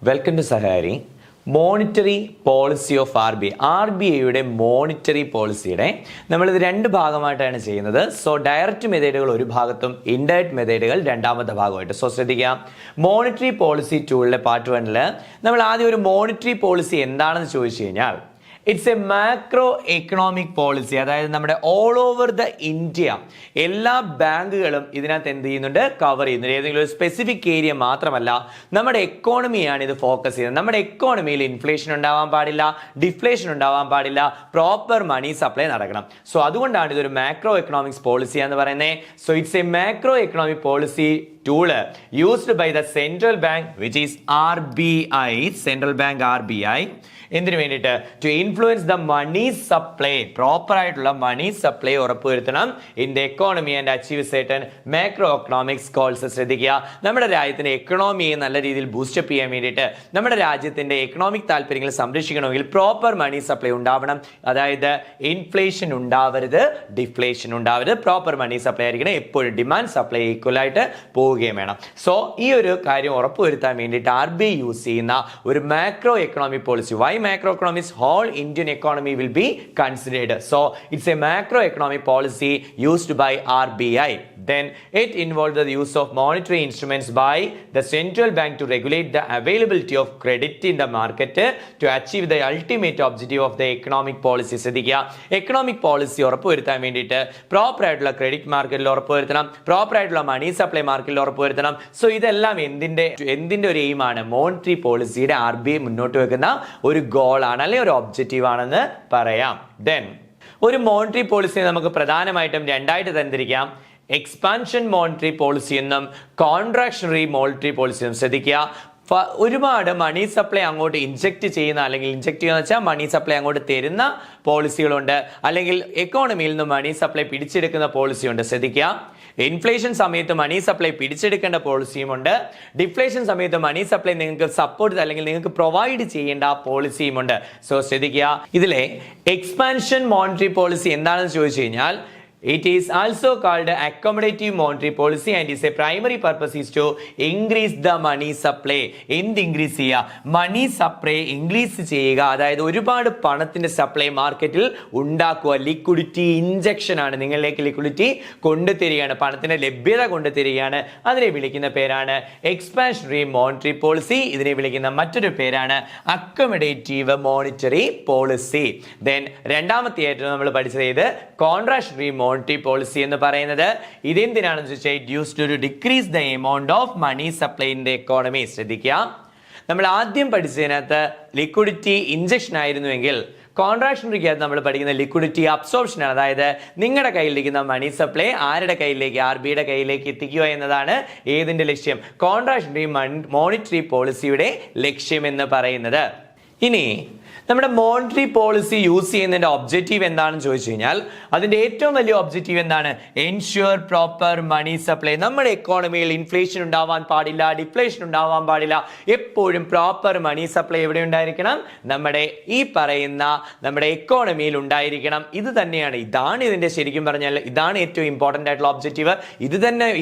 Welcome to സഹാരി. Monetary policy of RBIയുടെ monetary പോളിസിയുടെ നമ്മളിത് രണ്ട് ഭാഗമായിട്ടാണ് ചെയ്യുന്നത്. സോ ഡയറക്റ്റ് മെത്തേഡുകൾ ഒരു ഭാഗത്തും ഇൻഡയറക്റ്റ് മെത്തേഡുകൾ രണ്ടാമത്തെ ഭാഗമായിട്ട്. സോ ശ്രദ്ധിക്കാം, മോണിറ്ററി പോളിസി ടൂളിലെ പാർട്ട് 1 നമ്മൾ ആദ്യം ഒരു മോണിറ്ററി പോളിസി എന്താണെന്ന് ചോദിച്ചു കഴിഞ്ഞാൽ it's A macro economic policy. അതായത് നമ്മുടെ ഓൾ ഓവർ ദ ഇന്ത്യ എല്ലാ ബാങ്കുകളും ഇതിനകത്ത് എന്ത് ചെയ്യുന്നുണ്ട്, കവർ ചെയ്യുന്നുണ്ട്. ഏതെങ്കിലും ഒരു സ്പെസിഫിക് ഏരിയ മാത്രമല്ല, നമ്മുടെ എക്കോണമിയാണ് ഇത് ഫോക്കസ് ചെയ്യുന്നത്. നമ്മുടെ എക്കോണമിയിൽ ഇൻഫ്ലേഷൻ ഉണ്ടാവാൻ പാടില്ല, ഡിഫ്ലേഷൻ ഉണ്ടാവാൻ പാടില്ല, പ്രോപ്പർ മണി സപ്ലൈ നടക്കണം. സോ അതുകൊണ്ടാണ് ഇതൊരു മാക്രോ എക്കണോമിക്സ് പോളിസി എന്ന് പറയുന്നത്. So it's A macro economic policy tool used by the central bank, which is RBI, central bank RBI. എന്തിനു വേണ്ടിയിട്ട്? To influence the money supply, proper ആയിട്ടുള്ള money supply ഉറപ്പുവരുത്തണം in the economy and achieve certain macro economics goals. ശ്രദ്ധിക്കുക, നമ്മുടെ രാജ്യത്തിന്റെ എക്കണോമിയെ നല്ല രീതിയിൽ boost up ചെയ്യാൻ വേണ്ടിയിട്ട്, നമ്മുടെ രാജ്യത്തിന്റെ എക്കണോമിക് താല്പര്യങ്ങൾ സംരക്ഷിക്കണമെങ്കിൽ പ്രോപ്പർ മണി സപ്ലൈ ഉണ്ടാവണം. അതായത് ഇൻഫ്ലേഷൻ ഉണ്ടാവരുത്, ഡിഫ്ലേഷൻ ഉണ്ടാവരുത്, പ്രോപ്പർ മണി സപ്ലൈ ആയിരിക്കണം. എപ്പോഴും ഡിമാൻഡ് സപ്ലൈ ഈക്വൽ ആയിട്ട് പോവുകയും വേണം. സോ ഈ ഒരു കാര്യം ഉറപ്പുവരുത്താൻ വേണ്ടിയിട്ട് RBI യൂസ് ചെയ്യുന്ന ഒരു macro economic policy. Why macroeconomics? Whole Indian economy will be considered. So it's a macroeconomic policy used by RBI. Then it involves the use of monetary instruments by the central bank to regulate the availability of credit in the market to achieve the ultimate objective of the economic policy. ശ്രദ്ധിക്കുക, economic policy ഉറപ്പുവരുത്താൻ വേണ്ടിയിട്ട് proper ആയിട്ടുള്ള credit മാർക്കറ്റിൽ ഉറപ്പുവരുത്തണം, proper ആയിട്ടുള്ള money supply മാർക്കറ്റിൽ ഉറപ്പുവരുത്തണം. So ഇതെല്ലാം എന്തിന്റെ ഒരു എയിമാണ്? മോണിറ്ററി പോളിസിയുടെ RBI മുന്നോട്ട് വെക്കുന്ന ഒരു ഗോളാണ്, അല്ലെങ്കിൽ ഒരു ഒബ്ജക്റ്റീവ് ആണെന്ന് പറയാം. ദെൻ ഒരു മോണിറ്ററി പോളിസി നമുക്ക് പ്രധാനമായിട്ടും രണ്ടായിട്ട് തരംതിരിക്കാം. എക്സ്പാൻഷൻ മോണിറ്ററി പോളിസി എന്നും കോൺട്രാക്ഷണറി മോണിറ്ററി പോളിസി എന്നും. ശ്രദ്ധിക്കുക, ഒരുപാട് മണി സപ്ലൈ അങ്ങോട്ട് ഇൻജെക്ട് ചെയ്യുന്ന, അല്ലെങ്കിൽ ഇൻജെക്ട് ചെയ്യുന്ന വെച്ചാൽ മണി സപ്ലൈ അങ്ങോട്ട് തരുന്ന പോളിസികളുണ്ട്, അല്ലെങ്കിൽ എക്കോണമിയിൽ നിന്ന് മണി സപ്ലൈ പിടിച്ചെടുക്കുന്ന പോളിസിയുണ്ട്. ശ്രദ്ധിക്കുക, ഇൻഫ്ലേഷൻ സമയത്ത് മണി സപ്ലൈ പിടിച്ചെടുക്കേണ്ട പോളിസിയുമുണ്ട്, ഡിഫ്ലേഷൻ സമയത്ത് മണി സപ്ലൈ നിങ്ങൾക്ക് സപ്പോർട്ട് അല്ലെങ്കിൽ നിങ്ങൾക്ക് പ്രൊവൈഡ് ചെയ്യേണ്ട പോളിസിയുമുണ്ട്. സോ ശ്രദ്ധിക്കുക, ഇതിലെ എക്സ്പാൻഷൻ മോണിറ്ററി പോളിസി എന്താണെന്ന് ചോദിച്ചു കഴിഞ്ഞാൽ it is also called accommodative monetary policy and its a primary purpose is to increase the money supply. എന്ത് ഇൻക്രീസ് ചെയ്യുക? മണി സപ്ലൈ ഇൻക്രീസ് ചെയ്യുക. അതായത് ഒരുപാട് പണത്തിന്റെ സപ്ലൈ മാർക്കറ്റിൽ ഉണ്ടാക്കുക. ലിക്വിഡിറ്റി ഇൻജെക്ഷൻ ആണ്, നിങ്ങളിലേക്ക് ലിക്വിഡിറ്റി കൊണ്ടുതരികയാണ്, പണത്തിന്റെ ലഭ്യത കൊണ്ടുതരികയാണ്. അതിനെ വിളിക്കുന്ന പേരാണ് എക്സ്പാൻഷണറി മോണിറ്ററി പോളിസി. ഇതിനെ വിളിക്കുന്ന മറ്റൊരു പേരാണ് അക്കോമഡേറ്റീവ് മോണിറ്ററി പോളിസി. ദെൻ രണ്ടാമത്തെ ആയിട്ട് നമ്മൾ പഠിച്ചത് ഇത് കോൺട്രാക്ഷണറി മോണിറ്ററി പോളിസി എന്ന് പറയുന്നത് ഇതെന്തിനാണെന്ന് ചോദിച്ചാൽ it use to decrease the amount of money supply in the economy. ശ്രദ്ധിക്കുക, നമ്മൾ ആദ്യം പഠിച്ചതിനകത്ത് ലിക്വിഡിറ്റി ഇൻജെക്ഷൻ ആയിരുന്നുവെങ്കിൽ കോൺട്രാക്ഷണറിക്കകത്ത് നമ്മൾ പഠിക്കുന്ന ലിക്വിഡിറ്റി അബ്സോർപ്ഷൻ ആണ്. അതായത് നിങ്ങളുടെ കയ്യിലിരിക്കുന്ന മണി സപ്ലൈ ആരുടെ കയ്യിലേക്ക്? RBIയുടെ കയ്യിലേക്ക് എത്തിക്കുക എന്നതാണ് ഏതിന്റെ ലക്ഷ്യം? കോൺട്രാക്ഷണറി മോണിറ്ററി പോളിസിയുടെ ലക്ഷ്യം എന്ന് പറയുന്നത്. ഇനി നമ്മുടെ മോണിറ്ററി പോളിസി യൂസ് ചെയ്യുന്നതിന്റെ ഒബ്ജക്റ്റീവ് എന്താണെന്ന് ചോദിച്ചു കഴിഞ്ഞാൽ അതിന്റെ ഏറ്റവും വലിയ ഒബ്ജക്റ്റീവ് എന്താണ്? Ensure proper money supply. നമ്മുടെ എക്കോണമിയിൽ ഇൻഫ്ലേഷൻ ഉണ്ടാവാൻ പാടില്ല, ഡിഫ്ലേഷൻ ഉണ്ടാവാൻ പാടില്ല. എപ്പോഴും പ്രോപ്പർ മണി സപ്ലൈ എവിടെ ഉണ്ടായിരിക്കണം? നമ്മുടെ ഈ പറയുന്ന നമ്മുടെ എക്കോണമിയിൽ ഉണ്ടായിരിക്കണം. ഇത് തന്നെയാണ്, ഇതാണ് ഇതിന്റെ ശരിക്കും പറഞ്ഞാൽ ഇതാണ് ഏറ്റവും ഇമ്പോർട്ടന്റ് ആയിട്ടുള്ള ഒബ്ജക്റ്റീവ്.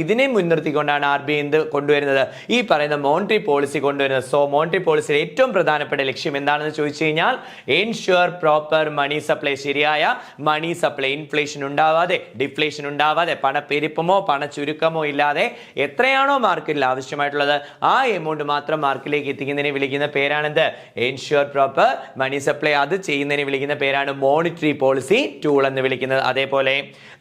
ഇതിനെ മുൻനിർത്തിക്കൊണ്ടാണ് RBI എന്ത് കൊണ്ടുവരുന്നത്? ഈ പറയുന്ന മോണിറ്ററി പോളിസി കൊണ്ടുവരുന്നത്. സോ മോണിറ്ററി പോളിസിയുടെ ഏറ്റവും പ്രധാനപ്പെട്ട ലക്ഷ്യം എന്താണെന്ന് ചോദിച്ചു കഴിഞ്ഞാൽ എൻഷ്യൂർ പ്രോപ്പർ മണി സപ്ലൈ. ശരിയായ മണി സപ്ലൈ, ഇൻഫ്ലേഷൻ ഉണ്ടാവാതെ, ഡിഫ്ലേഷൻ ഉണ്ടാവാതെ, പണപ്പെരുപ്പമോ പണച്ചുരുക്കമോ ഇല്ലാതെ എത്രയാണോ മാർക്കറ്റിൽ ആവശ്യമായിട്ടുള്ളത് ആ എമൗണ്ട് മാത്രം മാർക്കറ്റിലേക്ക് എത്തിക്കുന്നതിനെ വിളിക്കുന്ന പേരാണെന്ത്? Ensure proper money supply. അത് ചെയ്യുന്നതിനെ വിളിക്കുന്ന പേരാണ് മോണിറ്ററി പോളിസി ടൂൾ എന്ന് വിളിക്കുന്നത്. അതേപോലെ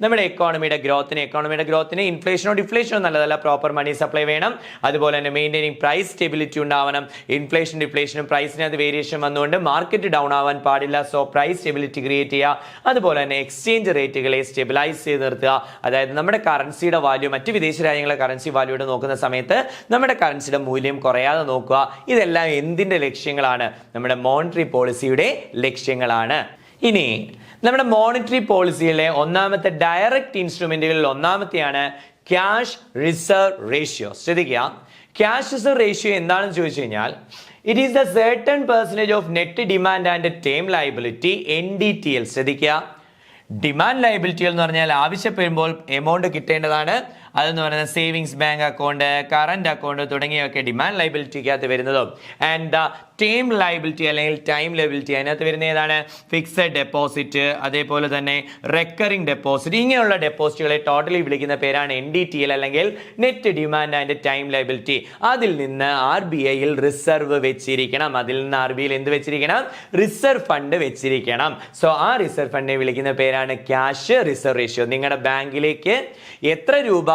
നമ്മുടെ എക്കോണമിയുടെ ഗ്രോത്തിന് ഇൻഫ്ലേഷനോ ഡിഫ്ലേഷനോ നല്ലതല്ല, പ്രോപ്പർ മണി സപ്ലൈ വേണം. അതുപോലെ തന്നെ മെയിൻറ്റെയിനിങ് പ്രൈസ് സ്റ്റെബിലിറ്റി ഉണ്ടാവണം. ഇൻഫ്ലേഷൻ ഡിഫ്ലേഷനും പ്രൈസിനകത്ത് വേരിയേഷൻ വന്നുകൊണ്ട് മാർക്കറ്റ് ഡൗൺ ആവാൻ പാടില്ല. സോ പ്രൈസ് സ്റ്റെബിലിറ്റി ക്രിയേറ്റ് ചെയ്യുക. അതുപോലെ തന്നെ എക്സ്ചേഞ്ച് റേറ്റുകളെ സ്റ്റെബിലൈസ് ചെയ്ത് നിർത്തുക. അതായത് നമ്മുടെ കറൻസിയുടെ വാല്യൂ മറ്റ് വിദേശ രാജ്യങ്ങളെ കറൻസി വാല്യൂടെ നോക്കുന്ന സമയത്ത് നമ്മുടെ കറൻസിയുടെ മൂല്യം കുറയാതെ നോക്കുക. ഇതെല്ലാം എന്തിന്റെ ലക്ഷ്യങ്ങളാണ്? നമ്മുടെ മോണിറ്ററി പോളിസിയുടെ ലക്ഷ്യങ്ങളാണ്. ഇനി നമ്മുടെ മോണിറ്ററി പോളിസിയിലെ ഒന്നാമത്തെ ഡയറക്റ്റ് ഇൻസ്ട്രുമെന്റുകളിൽ ഒന്നാമത്തെയാണ് ക്യാഷ് റിസർവ് റേഷ്യോ. ശ്രദ്ധിക്കുക, ക്യാഷ് റിസർവ് റേഷ്യോ എന്താണെന്ന് ചോദിച്ചു കഴിഞ്ഞാൽ it is the certain percentage of net demand and term liability NDTL. ശ്രദ്ധിക്കുക, ഡിമാൻഡ് ലയബിലിറ്റി എന്ന് പറഞ്ഞാൽ ആവശ്യപ്പെടുമ്പോൾ എമൗണ്ട് കിട്ടേണ്ടതാണ്, അതെന്ന് പറയുന്നത് savings bank account, current account തുടങ്ങിയൊക്കെ ഡിമാൻഡ് ലയബിലിറ്റിക്കകത്ത് വരുന്നതും. ആൻഡ് ടൈം ലയബിലിറ്റി അല്ലെങ്കിൽ ടൈം ലയബിലിറ്റി അതിനകത്ത് വരുന്ന ഏതാണ്? ഫിക്സഡ് ഡെപ്പോസിറ്റ്, അതേപോലെ തന്നെ റെക്കറിംഗ് ഡെപ്പോസിറ്റ്, ഇങ്ങനെയുള്ള ഡെപ്പോസിറ്റുകളെ ടോട്ടലി വിളിക്കുന്ന പേരാണ് NDTL അല്ലെങ്കിൽ net demand and time liability. അതിൽ നിന്ന് RBIയിൽ റിസർവ് വെച്ചിരിക്കണം. അതിൽ നിന്ന് RBIയിൽ എന്ത് വെച്ചിരിക്കണം? റിസർവ് ഫണ്ട് വെച്ചിരിക്കണം. സോ ആ റിസർവ് ഫണ്ടിനെ വിളിക്കുന്ന പേരാണ് ക്യാഷ് റിസർവ് റേഷ്യോ. നിങ്ങളുടെ ബാങ്കിലേക്ക് എത്ര രൂപ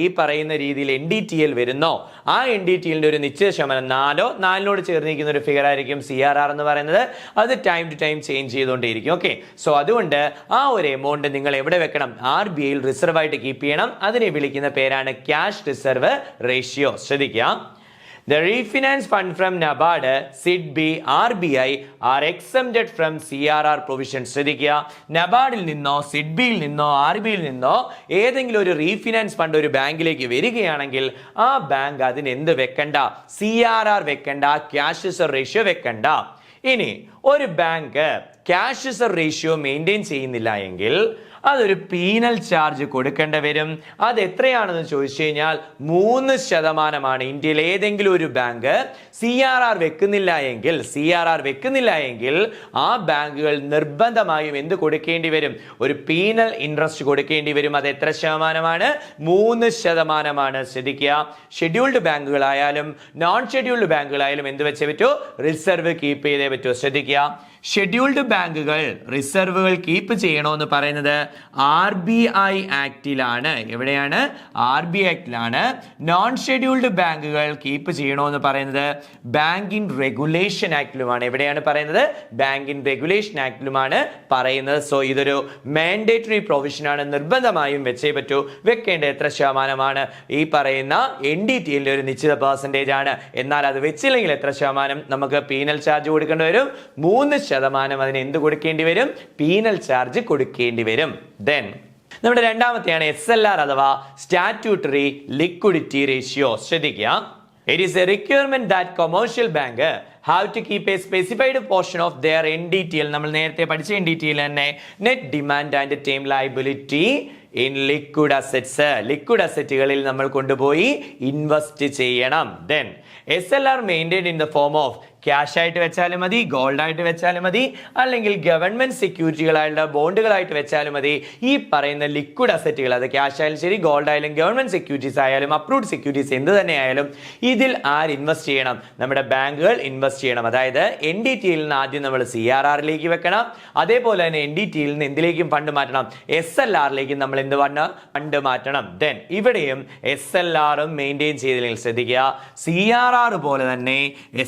ഈ പറയുന്ന രീതിയിൽ NDTL വരുന്നോ ആ NDTLന്റെ ഒരു നിശ്ചിത ശതമാനം 4 ചേർന്നിരിക്കുന്ന ഒരു ഫിഗർ ആയിരിക്കും CRR എന്ന് പറയുന്നത്. അത് ടൈം ടു ടൈം ചേഞ്ച് ചെയ്തുകൊണ്ടേയിരിക്കും. ഓക്കെ, സോ അതുകൊണ്ട് ആ ഒരു എമൗണ്ട് നിങ്ങൾ എവിടെ വെക്കണം? RBIയിൽ റിസർവ് ആയിട്ട് കീപ്പ് ചെയ്യണം. അതിനെ വിളിക്കുന്ന പേരാണ് ക്യാഷ് റിസർവ് റേഷ്യോ. ശ്രദ്ധിക്കാം. The refinance fund from NABARD, SIDB, RBI are exempted from CRR provisions. ശ്രദ്ധിക്കുക, നബാർഡിൽ നിന്നോ സിഡ്ബിയിൽ നിന്നോ RBIയിൽ നിന്നോ ഏതെങ്കിലും ഒരു റീഫിനാൻസ് ഫണ്ട് ഒരു ബാങ്കിലേക്ക് വരികയാണെങ്കിൽ ആ ബാങ്ക് അതിന് എന്ത് വെക്കണ്ട? CRR വെക്കണ്ട, ക്യാഷ് റിസർവ് റേഷ്യോ വെക്കണ്ട. ഇനി ഒരു bank cash reserve ratio maintain ചെയ്യുന്നില്ല എങ്കിൽ അതൊരു പീനൽ ചാർജ് കൊടുക്കേണ്ടി വരും. അത് എത്രയാണെന്ന് ചോദിച്ചു കഴിഞ്ഞാൽ 3%. ഇന്ത്യയിൽ ഏതെങ്കിലും ഒരു ബാങ്ക് CRR വെക്കുന്നില്ല എങ്കിൽ ആ ബാങ്കുകൾ നിർബന്ധമായും എന്ത് കൊടുക്കേണ്ടി വരും? ഒരു പീനൽ ഇൻട്രസ്റ്റ് കൊടുക്കേണ്ടി വരും. അത് എത്ര ശതമാനമാണ്? 3%. ശ്രദ്ധിക്കുക, ഷെഡ്യൂൾഡ് ബാങ്കുകളായാലും നോൺ ഷെഡ്യൂൾഡ് ബാങ്കുകളായാലും എന്ത് വെച്ചേ പറ്റൂ? റിസർവ് കീപ്പ് ചെയ്തേ പറ്റൂ. ശ്രദ്ധിക്കുക, ഷെഡ്യൂൾഡ് ബാങ്കുകൾ റിസർവുകൾ കീപ്പ് ചെയ്യണമെന്ന് പറയുന്നത് RBI ആക്ടിലാണ്. എവിടെയാണ്? RBI ആക്ടിലാണ്. നോൺ ഷെഡ്യൂൾഡ് ബാങ്കുകൾ കീപ്പ് ചെയ്യണമെന്ന് പറയുന്നത് ബാങ്കിങ് റെഗുലേഷൻ ആക്ടിലുമാണ്. എവിടെയാണ് പറയുന്നത്? ബാങ്കിങ് റെഗുലേഷൻ ആക്ടിലുമാണ് പറയുന്നത്. സോ ഇതൊരു മാൻഡേറ്ററി പ്രൊവിഷൻ ആണ്. നിർബന്ധമായും വെച്ചേ പറ്റൂ. വെക്കേണ്ട എത്ര ശതമാനമാണ്? ഈ പറയുന്ന NDTL ഒരു നിശ്ചിത പെർസെന്റേജ് ആണ്. എന്നാൽ അത് വെച്ചില്ലെങ്കിൽ എത്ര ശതമാനം നമുക്ക് പീനൽ ചാർജ് കൊടുക്കേണ്ടി വരും? 3%. അതിന് എന്ത് കൊടുക്കേണ്ടി വരും? പീനൽ ചാർജ് കൊടുക്കേണ്ടി വരും. ദെൻ നമ്മുടെ രണ്ടാമത്തെയാണ് SLR അഥവാ സ്റ്റാറ്റ്യൂട്ടറി ലിക്വിഡിറ്റി റേഷ്യോ. ശ്രദ്ധിക്കുക, it is a requirement that commercial bank have to keep a specified portion of their NDTL, നമ്മൾ നേരത്തെ പഠിച്ച NDTL തന്നെ, net demand and time liability in liquid assets. Liquid അസറ്റുകളിൽ നമ്മൾ കൊണ്ടുപോയി ഇൻവെസ്റ്റ് ചെയ്യണം. Then SLR maintain in the form of cash ആയിട്ട് വെച്ചാലും മതി, ഗോൾഡ് ആയിട്ട് വെച്ചാലും മതി, അല്ലെങ്കിൽ ഗവൺമെന്റ് സെക്യൂരിറ്റികളായിട്ടുള്ള ബോണ്ടുകളായിട്ട് വെച്ചാലും മതി. ഈ പറയുന്ന ലിക്വിഡ് അസറ്റുകൾ, അത് ക്യാഷ് ആയാലും ശരി, ഗോൾഡ് ആയാലും ഗവൺമെന്റ് സെക്യൂരിറ്റീസ് ആയാലും അപ്രൂവ്ഡ് സെക്യൂരിറ്റീസ് എന്ത് തന്നെ ആയാലും ഇതിൽ ആര് ഇൻവെസ്റ്റ് ചെയ്യണം? നമ്മുടെ ബാങ്കുകൾ ഇൻവെസ്റ്റ് ചെയ്യണം. അതായത് NDTL നിന്ന് ആദ്യം നമ്മൾ CRRലേക്ക് വെക്കണം. അതേപോലെ തന്നെ NDTL നിന്ന് എന്തിലേക്കും ഫണ്ട് മാറ്റണം? SLRലേക്ക് നമ്മൾ എന്ത് ഫണ്ട് മാറ്റണം. ദെൻ ഇവിടെയും SLR മെയിൻറ്റെയിൻ ചെയ്തില്ലെങ്കിൽ ശ്രദ്ധിക്കുക, CRR പോലെ തന്നെ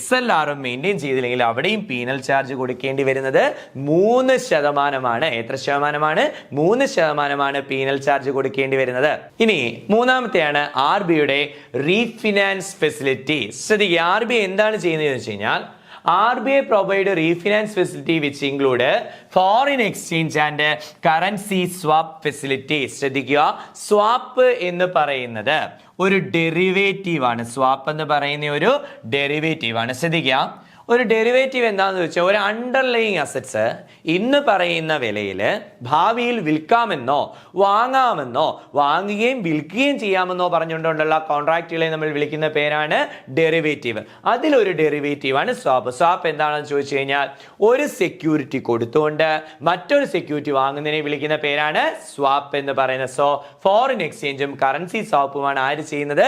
SLR മെയിൻറ്റെയിൻ ചെയ്തില്ലെങ്കിൽ അവിടെയും പീനൽ ചാർജ് കൊടുക്കേണ്ടി വരുന്നത് 3%. എത്ര ശതമാനമാണ്? 3% പീനൽ ചാർജ് കൊടുക്കേണ്ടി വരുന്നത്. ഇനി മൂന്നാമത്തെയാണ് RBIയുടെ റീഫിനാൻസ് ഫെസിലിറ്റി. ശ്രദ്ധിക്കുക, RBI എന്താണ് ചെയ്യുന്നതെന്ന് വെച്ച് കഴിഞ്ഞാൽ RBI provide a refinance facility which include foreign exchange and currency swap facilities. ശ്രദ്ധിക്കുക, സ്വാപ്പ് എന്ന് പറയുന്നത് ഒരു ഡെറിവേറ്റീവ് ആണ്. സ്വാപ്പ് എന്ന് പറയുന്ന ഒരു ഡെറിവേറ്റീവ് ആണ്. ശ്രദ്ധിക്കുക, ഒരു ഡെറിവേറ്റീവ് എന്താണെന്ന് വെച്ചാൽ ഒരു അണ്ടർലൈങ് അസറ്റ്സ് ഇന്ന് പറയുന്ന വിലയിൽ ഭാവിയിൽ വിൽക്കാമെന്നോ വാങ്ങാമെന്നോ വാങ്ങുകയും വിൽക്കുകയും ചെയ്യാമെന്നോ പറഞ്ഞുകൊണ്ടുള്ള കോൺട്രാക്റ്റുകളെ നമ്മൾ വിളിക്കുന്ന പേരാണ് ഡെറിവേറ്റീവ്. അതിലൊരു ഡെറിവേറ്റീവാണ് സ്വാപ്പ്. സ്വാപ്പ് എന്താണെന്ന് ചോദിച്ചു കഴിഞ്ഞാൽ ഒരു സെക്യൂരിറ്റി കൊടുത്തുകൊണ്ട് മറ്റൊരു സെക്യൂരിറ്റി വാങ്ങുന്നതിനെ വിളിക്കുന്ന പേരാണ് സ്വാപ്പ് എന്ന് പറയുന്നത്. സോ ഫോറിൻ എക്സ്ചേഞ്ചും കറൻസി സ്വാപ്പുമാണ് ആര് ചെയ്യുന്നത്?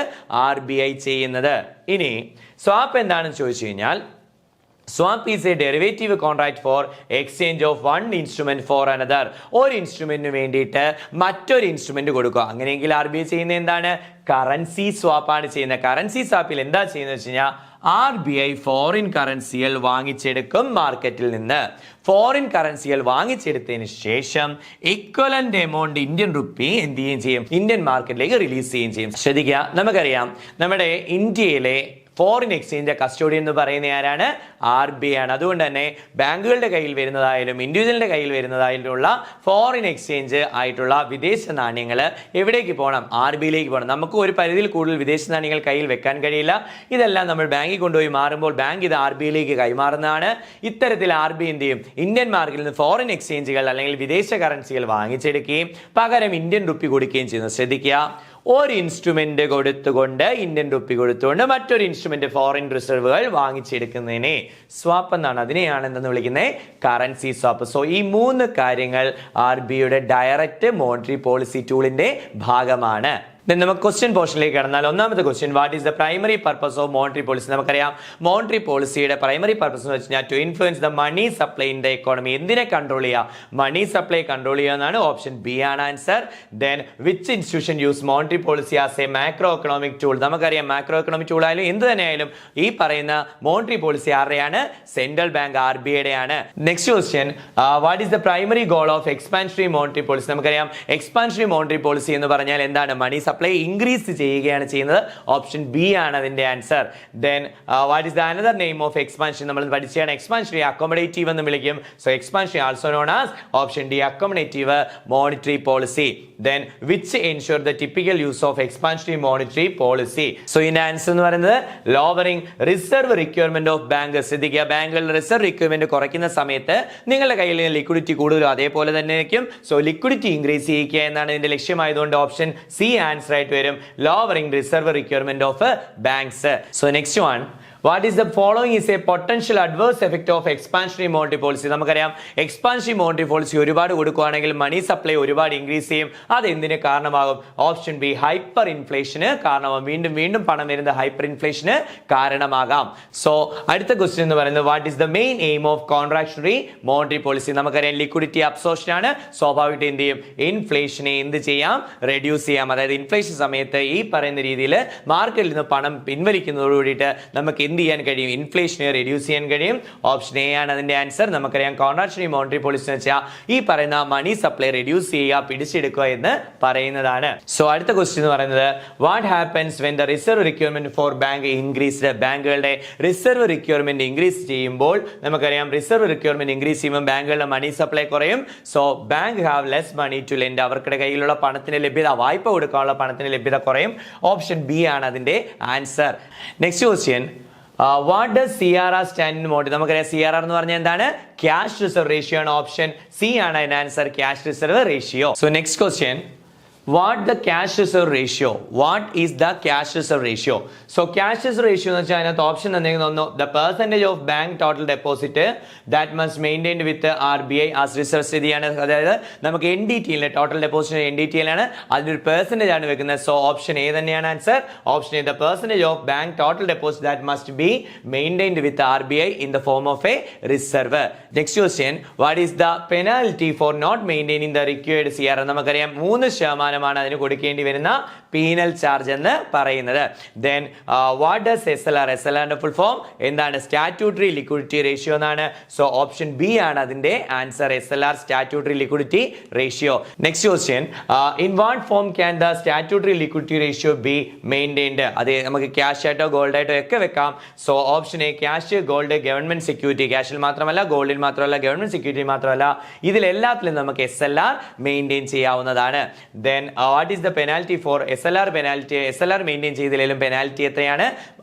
RBI ചെയ്യുന്നത്. ഇനി സ്വാപ്പ് എന്താണെന്ന് ചോദിച്ചു കഴിഞ്ഞാൽ swap is a derivative contract for exchange of one instrument for another. ഒരു ഇൻസ്ട്രുമെന്റിന് വേണ്ടിയിട്ട് മറ്റൊരു ഇൻസ്ട്രുമെന്റ് കൊടുക്കുക. അങ്ങനെയെങ്കിൽ RBI ചെയ്യുന്നത് എന്താണ്? കറൻസി സ്വാപ്പ് ആണ് ചെയ്യുന്നത്. കറൻസി സ്വാപ്പിൽ എന്താ ചെയ്യുന്നത് വെച്ച് കഴിഞ്ഞാൽ RBI ഫോറിൻ കറൻസികൾ വാങ്ങിച്ചെടുക്കും മാർക്കറ്റിൽ നിന്ന്. ഫോറിൻ കറൻസികൾ വാങ്ങിച്ചെടുത്തതിന് ശേഷം ഇക്വലന്റ് എമൗണ്ട് ഇന്ത്യൻ റുപ്പി എന്ത് ചെയ്യുകയും ചെയ്യും? ഇന്ത്യൻ മാർക്കറ്റിലേക്ക് റിലീസ് ചെയ്യുകയും ചെയ്യും. ശ്രദ്ധിക്കുക, നമുക്കറിയാം നമ്മുടെ ഇന്ത്യയിലെ ഫോറിൻ എക്സ്ചേഞ്ച് കസ്റ്റോഡിയൻ എന്ന് പറയുന്ന ആരാണ്? RBI ആണ്. അതുകൊണ്ട് തന്നെ ബാങ്കുകളുടെ കയ്യിൽ വരുന്നതായാലും ഇൻഡിവിജ്വലിന്റെ കയ്യിൽ വരുന്നതായിട്ടുള്ള ഫോറിൻ എക്സ്ചേഞ്ച് ആയിട്ടുള്ള വിദേശ നാണ്യങ്ങൾ എവിടേക്ക് പോകണം? RBIയിലേക്ക് പോകണം. നമുക്ക് ഒരു പരിധിയിൽ കൂടുതൽ വിദേശ നാണ്യങ്ങൾ കയ്യിൽ വെക്കാൻ കഴിയില്ല. ഇതെല്ലാം നമ്മൾ ബാങ്കിൽ കൊണ്ടുപോയി മാറുമ്പോൾ ബാങ്ക് ഇത് RBIയിലേക്ക് കൈമാറുന്നതാണ്. ഇത്തരത്തിൽ RBI എന്ത് ചെയ്യും? ഇന്ത്യൻ മാർക്കറ്റിൽ നിന്ന് ഫോറിൻ എക്സ്ചേഞ്ചുകൾ അല്ലെങ്കിൽ വിദേശ കറൻസികൾ വാങ്ങിച്ചെടുക്കുകയും പകരം ഇന്ത്യൻ റുപ്പി കൊടുക്കുകയും ചെയ്യുന്നു. ശ്രദ്ധിക്കുക, ഒരു ഇൻസ്ട്രുമെന്റ് കൊടുത്തുകൊണ്ട് ഇന്ത്യൻ റുപ്പി കൊടുത്തുകൊണ്ട് മറ്റൊരു ഇൻസ്ട്രുമെന്റ് ഫോറിൻ റിസർവുകൾ വാങ്ങിച്ചെടുക്കുന്നതിനെ സ്വാപ്പ് എന്നാണ്. അതിനെയാണ് എന്തെന്ന് വിളിക്കുന്നത്? Currency swap. സോ ഈ 3 കാര്യങ്ങൾ RBIയുടെ ഡയറക്റ്റ് മോണിറ്ററി പോളിസി ടൂളിന്റെ ഭാഗമാണ്. നമുക്ക് ക്വസ്റ്റ്യൻ പോർഷനിലേക്ക് കടന്നാൽ ഒന്നാമത്തെ question, what is the primary purpose of monetary policy? നമുക്കറിയാം മോണിറ്ററി പോളിസിയുടെ പ്രൈമറി പർപ്പസ് എന്ന് വെച്ചാൽ to influence the money supply in the economy. എന്തിനെ കൺട്രോൾ ചെയ്യുക? മണി സപ്ലൈ കൺട്രോൾ ചെയ്യുക എന്നാണ്. ഓപ്ഷൻ ബി ആണ് answer. Then which institution use monetary policy as a macro economic tool? നമുക്കറിയാം മാക്രോ എക്കണോമിക് ടൂൾ ആയാലും എന്ത് തന്നെയായാലും ഈ പറയുന്ന മോണിറ്ററി പോളിസി ആരുടെയാണ്? സെൻട്രൽ ബാങ്ക് RBIയുടെ ആണ്. Next question, what is the primary goal of expansionary monetary policy? നമുക്കറിയാം എക്സ്പാൻഷണറി മോണിറ്ററി പോളിസി എന്ന് പറഞ്ഞാൽ എന്താണ്? മണി സപ്ലൈ ഇൻക്രീസ് ചെയ്യുകയാണ് ചെയ്യുന്നത്. ഓപ്ഷൻ ബി ആണ് അതിന്റെ answer. Then what is the another name of expansion? നമ്മൾ പഠിച്ചാണ് എക്സ്പാൻഷണറി അക്കോമഡേറ്റീവ് എന്ന് വിളിക്കും. So expansionary also known as option D accommodative monetary policy. Then which ensure the typical use of expansionary monetary policy? So ഇതിന്റെ answer എന്ന് പറയുന്നത് lowering reserve requirement of bank. ശ്രദ്ധിക്കുക, ബാങ്കുകളുടെ reserve requirement കുറയ്ക്കുന്ന സമയത്ത് നിങ്ങളുടെ കയ്യിൽ ലിക്വിഡിറ്റി കൂടുതലും അതേപോലെ തന്നെ ആയിരിക്കും. സോ ലിക്വിഡിറ്റി ഇൻക്രീസ് ചെയ്യുക എന്നാണ് ഇതിന്റെ ലക്ഷ്യമായതുകൊണ്ട് ഓപ്ഷൻ സി ആൻസർ ആയിട്ട് വരും. Lowering reserve requirement of banks. So next one, what is the following is a potential adverse effect of expansionary monetary policy? നമുക്കറിയാം എക്സ്പാൻഷണറി മോണിറ്ററി പോളിസി ഒരുപാട് കൊടുക്കുകയാണെങ്കിൽ മണി സപ്ലൈ ഒരുപാട് increase ചെയ്യും. അത് എന്തിന് കാരണമാകും? ഓപ്ഷൻ ബി ഹൈപ്പർ ഇൻഫ്ലേഷന് കാരണമാകും. വീണ്ടും വീണ്ടും പണം വരുന്ന ഹൈപ്പർ ഇൻഫ്ലേഷന് കാരണമാകാം. സോ അടുത്ത ക്വസ്റ്റ്യൻ എന്ന് പറയുന്നത്, what is the main aim of കോൺട്രാക്ഷണറി monetary policy? നമുക്കറിയാം ലിക്വിഡിറ്റി അബ്സോർപ്ഷൻ ആണ്. സ്വാഭാവികമായിട്ട് എന്ത് ചെയ്യും? ഇൻഫ്ലേഷനെ എന്ത് ചെയ്യാം? റെഡ്യൂസ് ചെയ്യാം. അതായത് ഇൻഫ്ലേഷൻ സമയത്ത് ഈ പറയുന്ന രീതിയിൽ മാർക്കറ്റിൽ നിന്ന് പണം പിൻവലിക്കുന്നതോട് കൂടിയിട്ട് നമുക്ക് എന്ത് ചെയ്യാൻ കഴിയും? ഇൻഫ്ലേഷനെ റെഡ്യൂസ് ചെയ്യാൻ കഴിയും. ഓപ്ഷൻ എ ആണ് അതിന്റെ ആൻസർ. നമുക്കറിയാം കോൺട്രാക്ഷണറി മോണിറ്ററി പോളിസി എന്ന് വെച്ചാൽ ഈ പറയുന്ന മണി സപ്ലൈ റെഡ്യൂസ് ചെയ്യുക, പിടിച്ചെടുക്കുക എന്ന് പറയുന്നതാണ്. സോ അടുത്ത ക്വസ്റ്റ്യൻ എന്ന് പറയുന്നത്, what happens when the reserve requirement for bank increased? ബാങ്കുകളുടെ റിസർവ് റിക്വയർമെന്റ് ഇൻക്രീസ് ചെയ്യുമ്പോൾ നമുക്കറിയാം റിസർവ് റിക്വയർമെന്റ് ഇൻക്രീസ് ചെയ്യുമ്പോൾ ബാങ്കുകളുടെ മണി സപ്ലൈ കുറയും. So bank have less money to lend. അവർക്കുടെ കയ്യിലുള്ള പണത്തിന്റെ ലഭ്യത, വായ്പ കൊടുക്കാനുള്ള പണത്തിന്റെ ലഭ്യത കുറയും. ഓപ്ഷൻ ബി ആണ് അതിന്റെ answer. Next question, what does CRR stand in monetary? നമുക്കറിയാം CRR എന്ന് പറഞ്ഞാൽ എന്താണ്? ക്യാഷ് റിസർവ് റേഷ്യോ ആണ്. ഓപ്ഷൻ സി ആണ് അതിന്റെ answer, cash reserve ratio. So next question, what the cash reserve ratio? What is the cash reserve ratio? So cash reserve ratio എന്ന് വെച്ചാൽ അതിനകത്ത് ഓപ്ഷൻ തന്നിരിക്കുന്നു, the percentage of bank total deposit that must maintained with RBI as reserve. സ്ഥിതിയാണ്. അതായത് നമുക്ക് NDTL total deposit NDTL ആണ്, അതിനൊരു percentage ആണ് വെക്കുന്നത്. സോ ഓപ്ഷൻ എ തന്നെയാണ് answer. Option A, the percentage of bank total deposit that must be maintained with RBI in the form of a reserve. Next question, what is the penalty for not maintaining the required CRR? നമുക്കറിയാം 3% അതിന് കൊടുക്കേണ്ടി വരുന്ന penal charge എന്ന് പറയുന്നത്. Then what does SLR full form എന്താണ്? Statutory liquidity ratio എന്നാണ്. So option B ആണ് അതിന്റെ answer, SLR statutory liquidity ratio. Next question, in what form can the statutory liquidity ratio be maintained? അത് നമുക്ക് cash ആയിട്ടോ gold ആയിട്ടോ ഒക്കെ വെക്കാം. So option A, cash, gold, government security. ക്യാഷിൽ മാത്രമല്ല, ഗോൾഡിൽ മാത്രമല്ല, ഗവൺമെന്റ് സെക്യൂരിറ്റി മാത്രമല്ല, ഇതിലെല്ലാത്തിലും നമുക്ക് SLR മെയിൻറ്റെയിൻ ചെയ്യാവുന്നതാണ്. Then what is the penalty four SLR? Penalty SLR maintain ചെയ്തില്ലെങ്കിലും പെനാൽറ്റി എത്രയാണ്?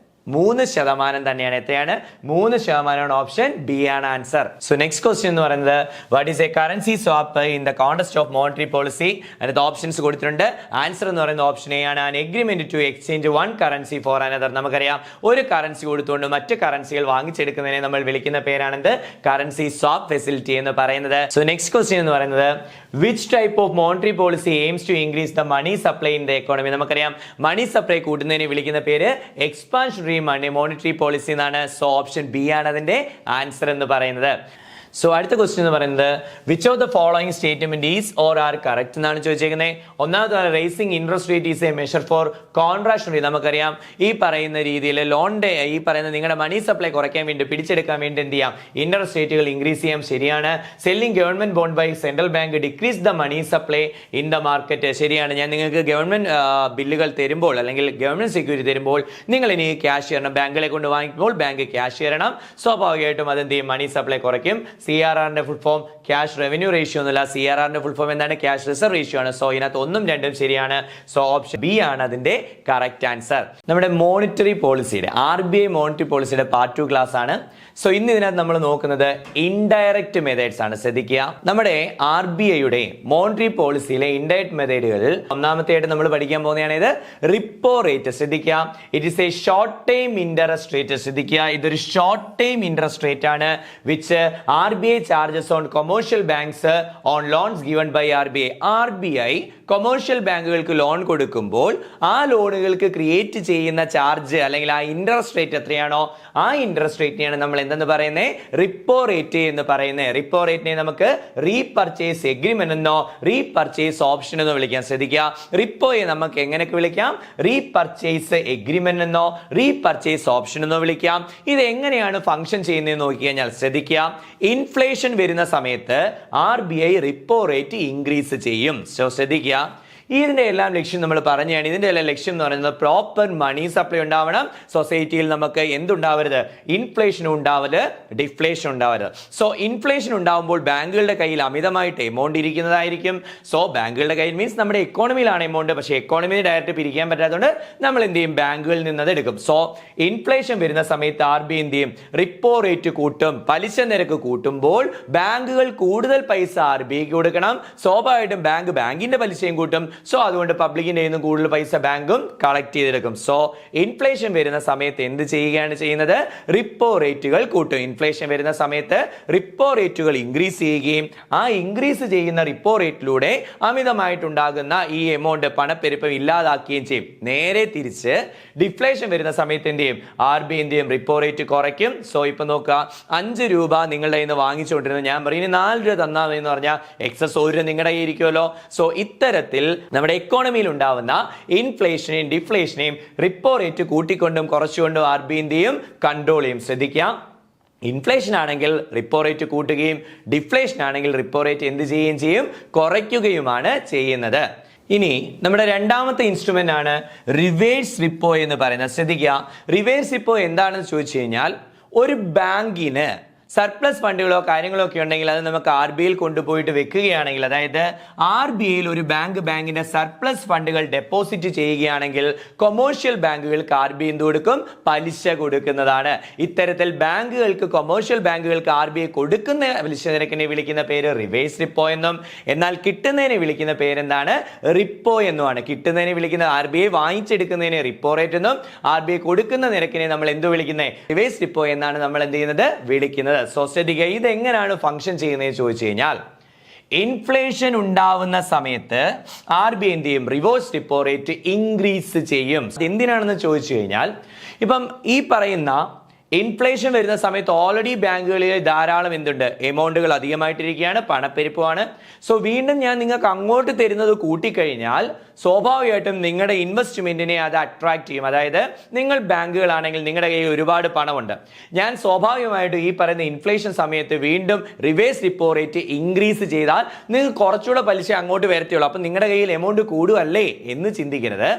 3% തന്നെയാണ്. എത്രയാണ്? 3% ഓപ്ഷൻ ബി ആണ് ആൻസർ. സോ നെക്സ്റ്റ് ക്വസ്റ്റ്യൻ എന്ന് പറയുന്നത്, what is a currency swap in the context of monetary policy? അതിനകത്ത് ഓപ്ഷൻസ് കൊടുത്തിട്ടുണ്ട്. ആൻസർ എന്ന് പറയുന്നത് ഓപ്ഷൻ എ ആണ്, an agreement to exchange one currency for another. നമുക്കറിയാം ഒരു കറൻസി കൊടുത്തുകൊണ്ട് മറ്റ് കറൻസികൾ വാങ്ങിച്ചെടുക്കുന്നതിനെ നമ്മൾ വിളിക്കുന്ന പേരാണെന്ത്? കറൻസി സ്വാപ്പ് ഫെസിലിറ്റി എന്ന് പറയുന്നത്. സോ നെക്സ്റ്റ് ക്വസ്റ്റ്യൻ എന്ന് പറയുന്നത്, which type of monetary policy aims to increase the money supply in the economy? നമുക്കറിയാം മണി സപ്ലൈ കൂട്ടുന്നതിനെ വിളിക്കുന്ന പേര് എക്സ്പാൻഷണറി മോണിറ്ററി പോളിസി എന്നാണ്. സോ ഓപ്ഷൻ ബി ആണ് അതിന്റെ ആൻസർ എന്ന് പറയുന്നത്. സോ അടുത്ത ക്വസ്റ്റ്യൻ എന്ന് പറയുന്നത്, which of the following statement is or are correct എന്നാണ് ചോദിച്ചേക്കുന്നത്. ഒന്നാമത്തെ, raising interest rate is a measure for contractionary. നമുക്കറിയാം ഈ പറയുന്ന രീതിയിൽ ലോണിന്റെ ഈ പറയുന്ന നിങ്ങളുടെ മണി സപ്ലൈ കുറയ്ക്കാൻ വേണ്ടി, പിടിച്ചെടുക്കാൻ വേണ്ടി എന്ത് ചെയ്യാം? ഇൻട്രസ്റ്റ് റേറ്റുകൾ ഇൻക്രീസ് ചെയ്യാം. ശരിയാണ്. Selling government bond by central bank decrease the money supply in the market. ശരിയാണ്. ഞാൻ നിങ്ങൾക്ക് ഗവൺമെന്റ് ബില്ലുകൾ തരുമ്പോൾ അല്ലെങ്കിൽ ഗവൺമെന്റ് സെക്യൂരിറ്റി തരുമ്പോൾ നിങ്ങൾ ഇനി ക്യാഷ് തരണം. ബാങ്കുകളെ കൊണ്ട് വാങ്ങിക്കുമ്പോൾ ബാങ്ക് ക്യാഷ് തരണം. സ്വാഭാവികമായിട്ടും അതെന്ത് ചെയ്യും? മണി സപ്ലൈ കുറയ്ക്കും. CRRന്റെ full form cash revenue ratio എന്നല്ല, CRRന്റെ ഫുൾ ഫോം എന്താണ്? ക്യാഷ് റിസർവ് റേഷ്യോ ആണ്. സോ ഇതിനകത്ത് ഒന്നും രണ്ടും ശരിയാണ്. സോ ഓപ്ഷൻ ബി ആണ് അതിന്റെ കറക്റ്റ് ആൻസർ. നമ്മുടെ മോണിറ്ററി പോളിസിയുടെ RBI മോണിറ്ററി പോളിസിയുടെ പാർട്ട് 2 ക്ലാസ് ആണ്. സോ ഇന്ന് ഇതിനകത്ത് നമ്മൾ നോക്കുന്നത് ഇൻഡയറക്റ്റ് മെത്തേഡ്സ് ആണ്. ശ്രദ്ധിക്കുക, നമ്മുടെ RBIയുടെ മോണിറ്ററി പോളിസിയിലെ ഇൻഡയറക്റ്റ് മെത്തേഡുകളിൽ ഒന്നാമത്തെയായിട്ട് നമ്മൾ പഠിക്കാൻ പോകുന്നതാണ് ഇത് റിപ്പോ റേറ്റ്. ശ്രദ്ധിക്കുക, it is a short time interest rate. ശ്രദ്ധിക്കുക, ഇതൊരു ഷോർട്ട് ടൈം ഇൻട്രസ്റ്റ് റേറ്റ് ആണ് which RBI charges on commercial banks on loans given by RBI. RBI commercial ബാങ്കുകൾക്ക് ലോൺ കൊടുക്കുമ്പോൾ ആ ലോണുകൾക്ക് ക്രിയേറ്റ് ചെയ്യുന്ന ചാർജ് അല്ലെങ്കിൽ ആ ഇൻട്രസ്റ്റ് റേറ്റ് എത്രയാണോ ആ ഇൻട്രസ്റ്റ് റേറ്റിനെയാണ് നമ്മൾ എന്തെന്ന് പറയുന്നത്? റിപ്പോ റേറ്റ് എന്ന് പറയുന്നത്. റിപ്പോ റേറ്റിനെ നമുക്ക് റീപർച്ചേസ് എഗ്രിമെന്റ് എന്നോ റീപർച്ചേസ് ഓപ്ഷൻ എന്നോ വിളിക്കാം. ശ്രദ്ധിക്കുക, റിപ്പോയെ നമുക്ക് എങ്ങനെയൊക്കെ വിളിക്കാം? റീപർച്ചേസ് എഗ്രിമെന്റ് എന്നോ റീപർച്ചേസ് ഓപ്ഷൻ എന്നോ വിളിക്കാം. ഇത് എങ്ങനെയാണ് ഫംഗ്ഷൻ ചെയ്യുന്നത് നോക്കി കഴിഞ്ഞാൽ ശ്രദ്ധിക്കുക, ഇൻഫ്ലേഷൻ വരുന്ന സമയത്ത് RBI റിപ്പോ റേറ്റ് ഇൻക്രീസ് ചെയ്യും. സോ ശ്രദ്ധിക്കുക, ഇതിന്റെ എല്ലാം ലക്ഷ്യം നമ്മൾ പറഞ്ഞാണ്. ഇതിന്റെ എല്ലാം ലക്ഷ്യം എന്ന് പറയുന്നത് പ്രോപ്പർ മണി സപ്ലൈ ഉണ്ടാവണം. സൊസൈറ്റിയിൽ നമുക്ക് എന്തുണ്ടാവരുത്? ഇൻഫ്ലേഷൻ ഉണ്ടാവരുത്, ഡിഫ്ലേഷൻ ഉണ്ടാവരുത്. സോ ഇൻഫ്ലേഷൻ ഉണ്ടാവുമ്പോൾ ബാങ്കുകളുടെ കയ്യിൽ അമിതമായിട്ട് എമൗണ്ട് ഇരിക്കുന്നതായിരിക്കും. സോ ബാങ്കുകളുടെ കയ്യിൽ മീൻസ് നമ്മുടെ എക്കോണമിയിലാണ് എമൗണ്ട്, പക്ഷേ എക്കോണമിയിൽ ഡയറക്റ്റ് പിരിക്കാൻ പറ്റാത്തതുകൊണ്ട് നമ്മൾ എന്ത് ചെയ്യും? ബാങ്കുകളിൽ നിന്നത് എടുക്കും. സോ ഇൻഫ്ലേഷൻ വരുന്ന സമയത്ത് RBI എന്ത് ചെയ്യും? റിപ്പോ റേറ്റ് കൂട്ടും, പലിശ നിരക്ക് കൂട്ടുമ്പോൾ ബാങ്കുകൾ കൂടുതൽ പൈസ RBIക്ക് കൊടുക്കണം. സ്വാഭാവികമായിട്ടും ബാങ്കിന്റെ പലിശയും കൂട്ടും. സോ അതുകൊണ്ട് പബ്ലിക്കിന്റെ കയ്യിൽ നിന്ന് കൂടുതൽ പൈസ ബാങ്കും കളക്ട് ചെയ്തെടുക്കും. സോ ഇൻഫ്ലേഷൻ വരുന്ന സമയത്ത് എന്ത് ചെയ്യുകയാണ് ചെയ്യുന്നത്? റിപ്പോ റേറ്റുകൾ കൂട്ടും. ഇൻഫ്ലേഷൻ വരുന്ന സമയത്ത് റിപ്പോ റേറ്റുകൾ ഇൻക്രീസ് ചെയ്യുകയും ആ ഇൻക്രീസ് ചെയ്യുന്ന റിപ്പോ റേറ്റിലൂടെ അമിതമായിട്ടുണ്ടാകുന്ന ഈ എമൗണ്ട് പണപ്പെരുപ്പം ഇല്ലാതാക്കുകയും ചെയ്യും. നേരെ തിരിച്ച് ഡിഫ്ലേഷൻ വരുന്ന സമയത്ത് എന്ത് ചെയ്യും? RBI എന്ത് ചെയ്യും? റിപ്പോ റേറ്റ് കുറയ്ക്കും. സോ ഇപ്പൊ നോക്കുക, 5 രൂപ നിങ്ങളുടെ കയ്യിൽ നിന്ന് വാങ്ങിച്ചുകൊണ്ടിരുന്നത് ഞാൻ പറയുന്നത് 4 രൂപ തന്നാൽ എന്ന് പറഞ്ഞാൽ എക്സസ് 1 രൂപ നിങ്ങളുടെ കയ്യിൽ ഇരിക്കുമല്ലോ. സോ ഇത്തരത്തിൽ നമ്മുടെ എക്കോണമിയിൽ ഉണ്ടാവുന്ന ഇൻഫ്ലേഷനെയും ഡിഫ്ലേഷനെയും റിപ്പോ റേറ്റ് കൂട്ടിക്കൊണ്ടും കുറച്ചുകൊണ്ടും RBI എന്ത് ചെയ്യും? കൺട്രോൾ ചെയ്യും. ശ്രദ്ധിക്കാം, ഇൻഫ്ലേഷൻ ആണെങ്കിൽ റിപ്പോ റേറ്റ് കൂട്ടുകയും ഡിഫ്ലേഷൻ ആണെങ്കിൽ റിപ്പോ റേറ്റ് എന്ത് ചെയ്യുകയും ചെയ്യും? കുറയ്ക്കുകയുമാണ് ചെയ്യുന്നത്. ഇനി നമ്മുടെ രണ്ടാമത്തെ ഇൻസ്ട്രുമെന്റ് ആണ് റിവേഴ്സ് റിപ്പോ എന്ന് പറയുന്നത്. ശ്രദ്ധിക്കുക, റിവേഴ്സ് റിപ്പോ എന്താണെന്ന് ചോദിച്ചു കഴിഞ്ഞാൽ ഒരു ബാങ്കിന് സർപ്ലസ് ഫണ്ടുകളോ കാര്യങ്ങളോ ഒക്കെ ഉണ്ടെങ്കിൽ അത് നമുക്ക് RBIയിൽ കൊണ്ടുപോയിട്ട് വെക്കുകയാണെങ്കിൽ, അതായത് RBIയിൽ ഒരു ബാങ്കിന്റെ സർപ്ലസ് ഫണ്ടുകൾ ഡെപ്പോസിറ്റ് ചെയ്യുകയാണെങ്കിൽ കൊമേഴ്ഷ്യൽ ബാങ്കുകൾക്ക് RBI എന്ത് കൊടുക്കും? പലിശ കൊടുക്കുന്നതാണ്. ഇത്തരത്തിൽ കൊമേഴ്ഷ്യൽ ബാങ്കുകൾക്ക് RBI കൊടുക്കുന്ന പലിശ നിരക്കിനെ വിളിക്കുന്ന പേര് റിവേഴ്സ് റിപ്പോ എന്നും, എന്നാൽ കിട്ടുന്നതിനെ വിളിക്കുന്ന പേരെന്താണ്? റിപ്പോ എന്നുമാണ്. കിട്ടുന്നതിനെ വിളിക്കുന്ന RBI വാങ്ങിച്ചെടുക്കുന്നതിനെ റിപ്പോ റേറ്റ് എന്നും, RBI കൊടുക്കുന്ന നിരക്കിനെ നമ്മൾ എന്ത് വിളിക്കുന്നത്? റിവേഴ്സ് റിപ്പോ എന്നാണ് നമ്മൾ എന്ത് ചെയ്യുന്നത്? വിളിക്കുന്നത്. സോ ശ്രദ്ധിക്കുക, ഇത് എങ്ങനെയാണ് ഫംഗ്ഷൻ ചെയ്യുന്നത് ചോദിച്ചു കഴിഞ്ഞാൽ, ഇൻഫ്ലേഷൻ ഉണ്ടാവുന്ന സമയത്ത് RBI എന്ത് ചെയ്യും? റിവേഴ്സ് റിപ്പോ റേറ്റ് ഇൻക്രീസ് ചെയ്യും. എന്തിനാണെന്ന് ചോദിച്ചു കഴിഞ്ഞാൽ, ഇപ്പം ഈ പറയുന്ന ഇൻഫ്ലേഷൻ വരുന്ന സമയത്ത് ഓൾറെഡി ബാങ്കുകളിൽ ധാരാളം എന്തുണ്ട്? എമൗണ്ടുകൾ അധികമായിട്ടിരിക്കുകയാണ്, പണപ്പെരുപ്പമാണ്. സോ വീണ്ടും ഞാൻ നിങ്ങൾക്ക് അങ്ങോട്ട് തരുന്നത് കൂട്ടിക്കഴിഞ്ഞാൽ സ്വാഭാവികമായിട്ടും നിങ്ങളുടെ ഇൻവെസ്റ്റ്മെന്റിനെ അത് അട്രാക്ട് ചെയ്യും. അതായത് നിങ്ങൾ ബാങ്കുകളാണെങ്കിൽ നിങ്ങളുടെ കയ്യിൽ ഒരുപാട് പണമുണ്ട്. ഞാൻ സ്വാഭാവികമായിട്ടും ഈ പറയുന്ന ഇൻഫ്ലേഷൻ സമയത്ത് വീണ്ടും റിവേഴ്സ് റിപ്പോ റേറ്റ് ഇൻക്രീസ് ചെയ്താൽ നിങ്ങൾക്ക് കുറച്ചുകൂടെ പലിശ അങ്ങോട്ട് വരത്തുള്ളൂ. അപ്പം നിങ്ങളുടെ കയ്യിൽ എമൗണ്ട് കൂടുകയല്ലേ എന്ന് ചിന്തിക്കരുത്.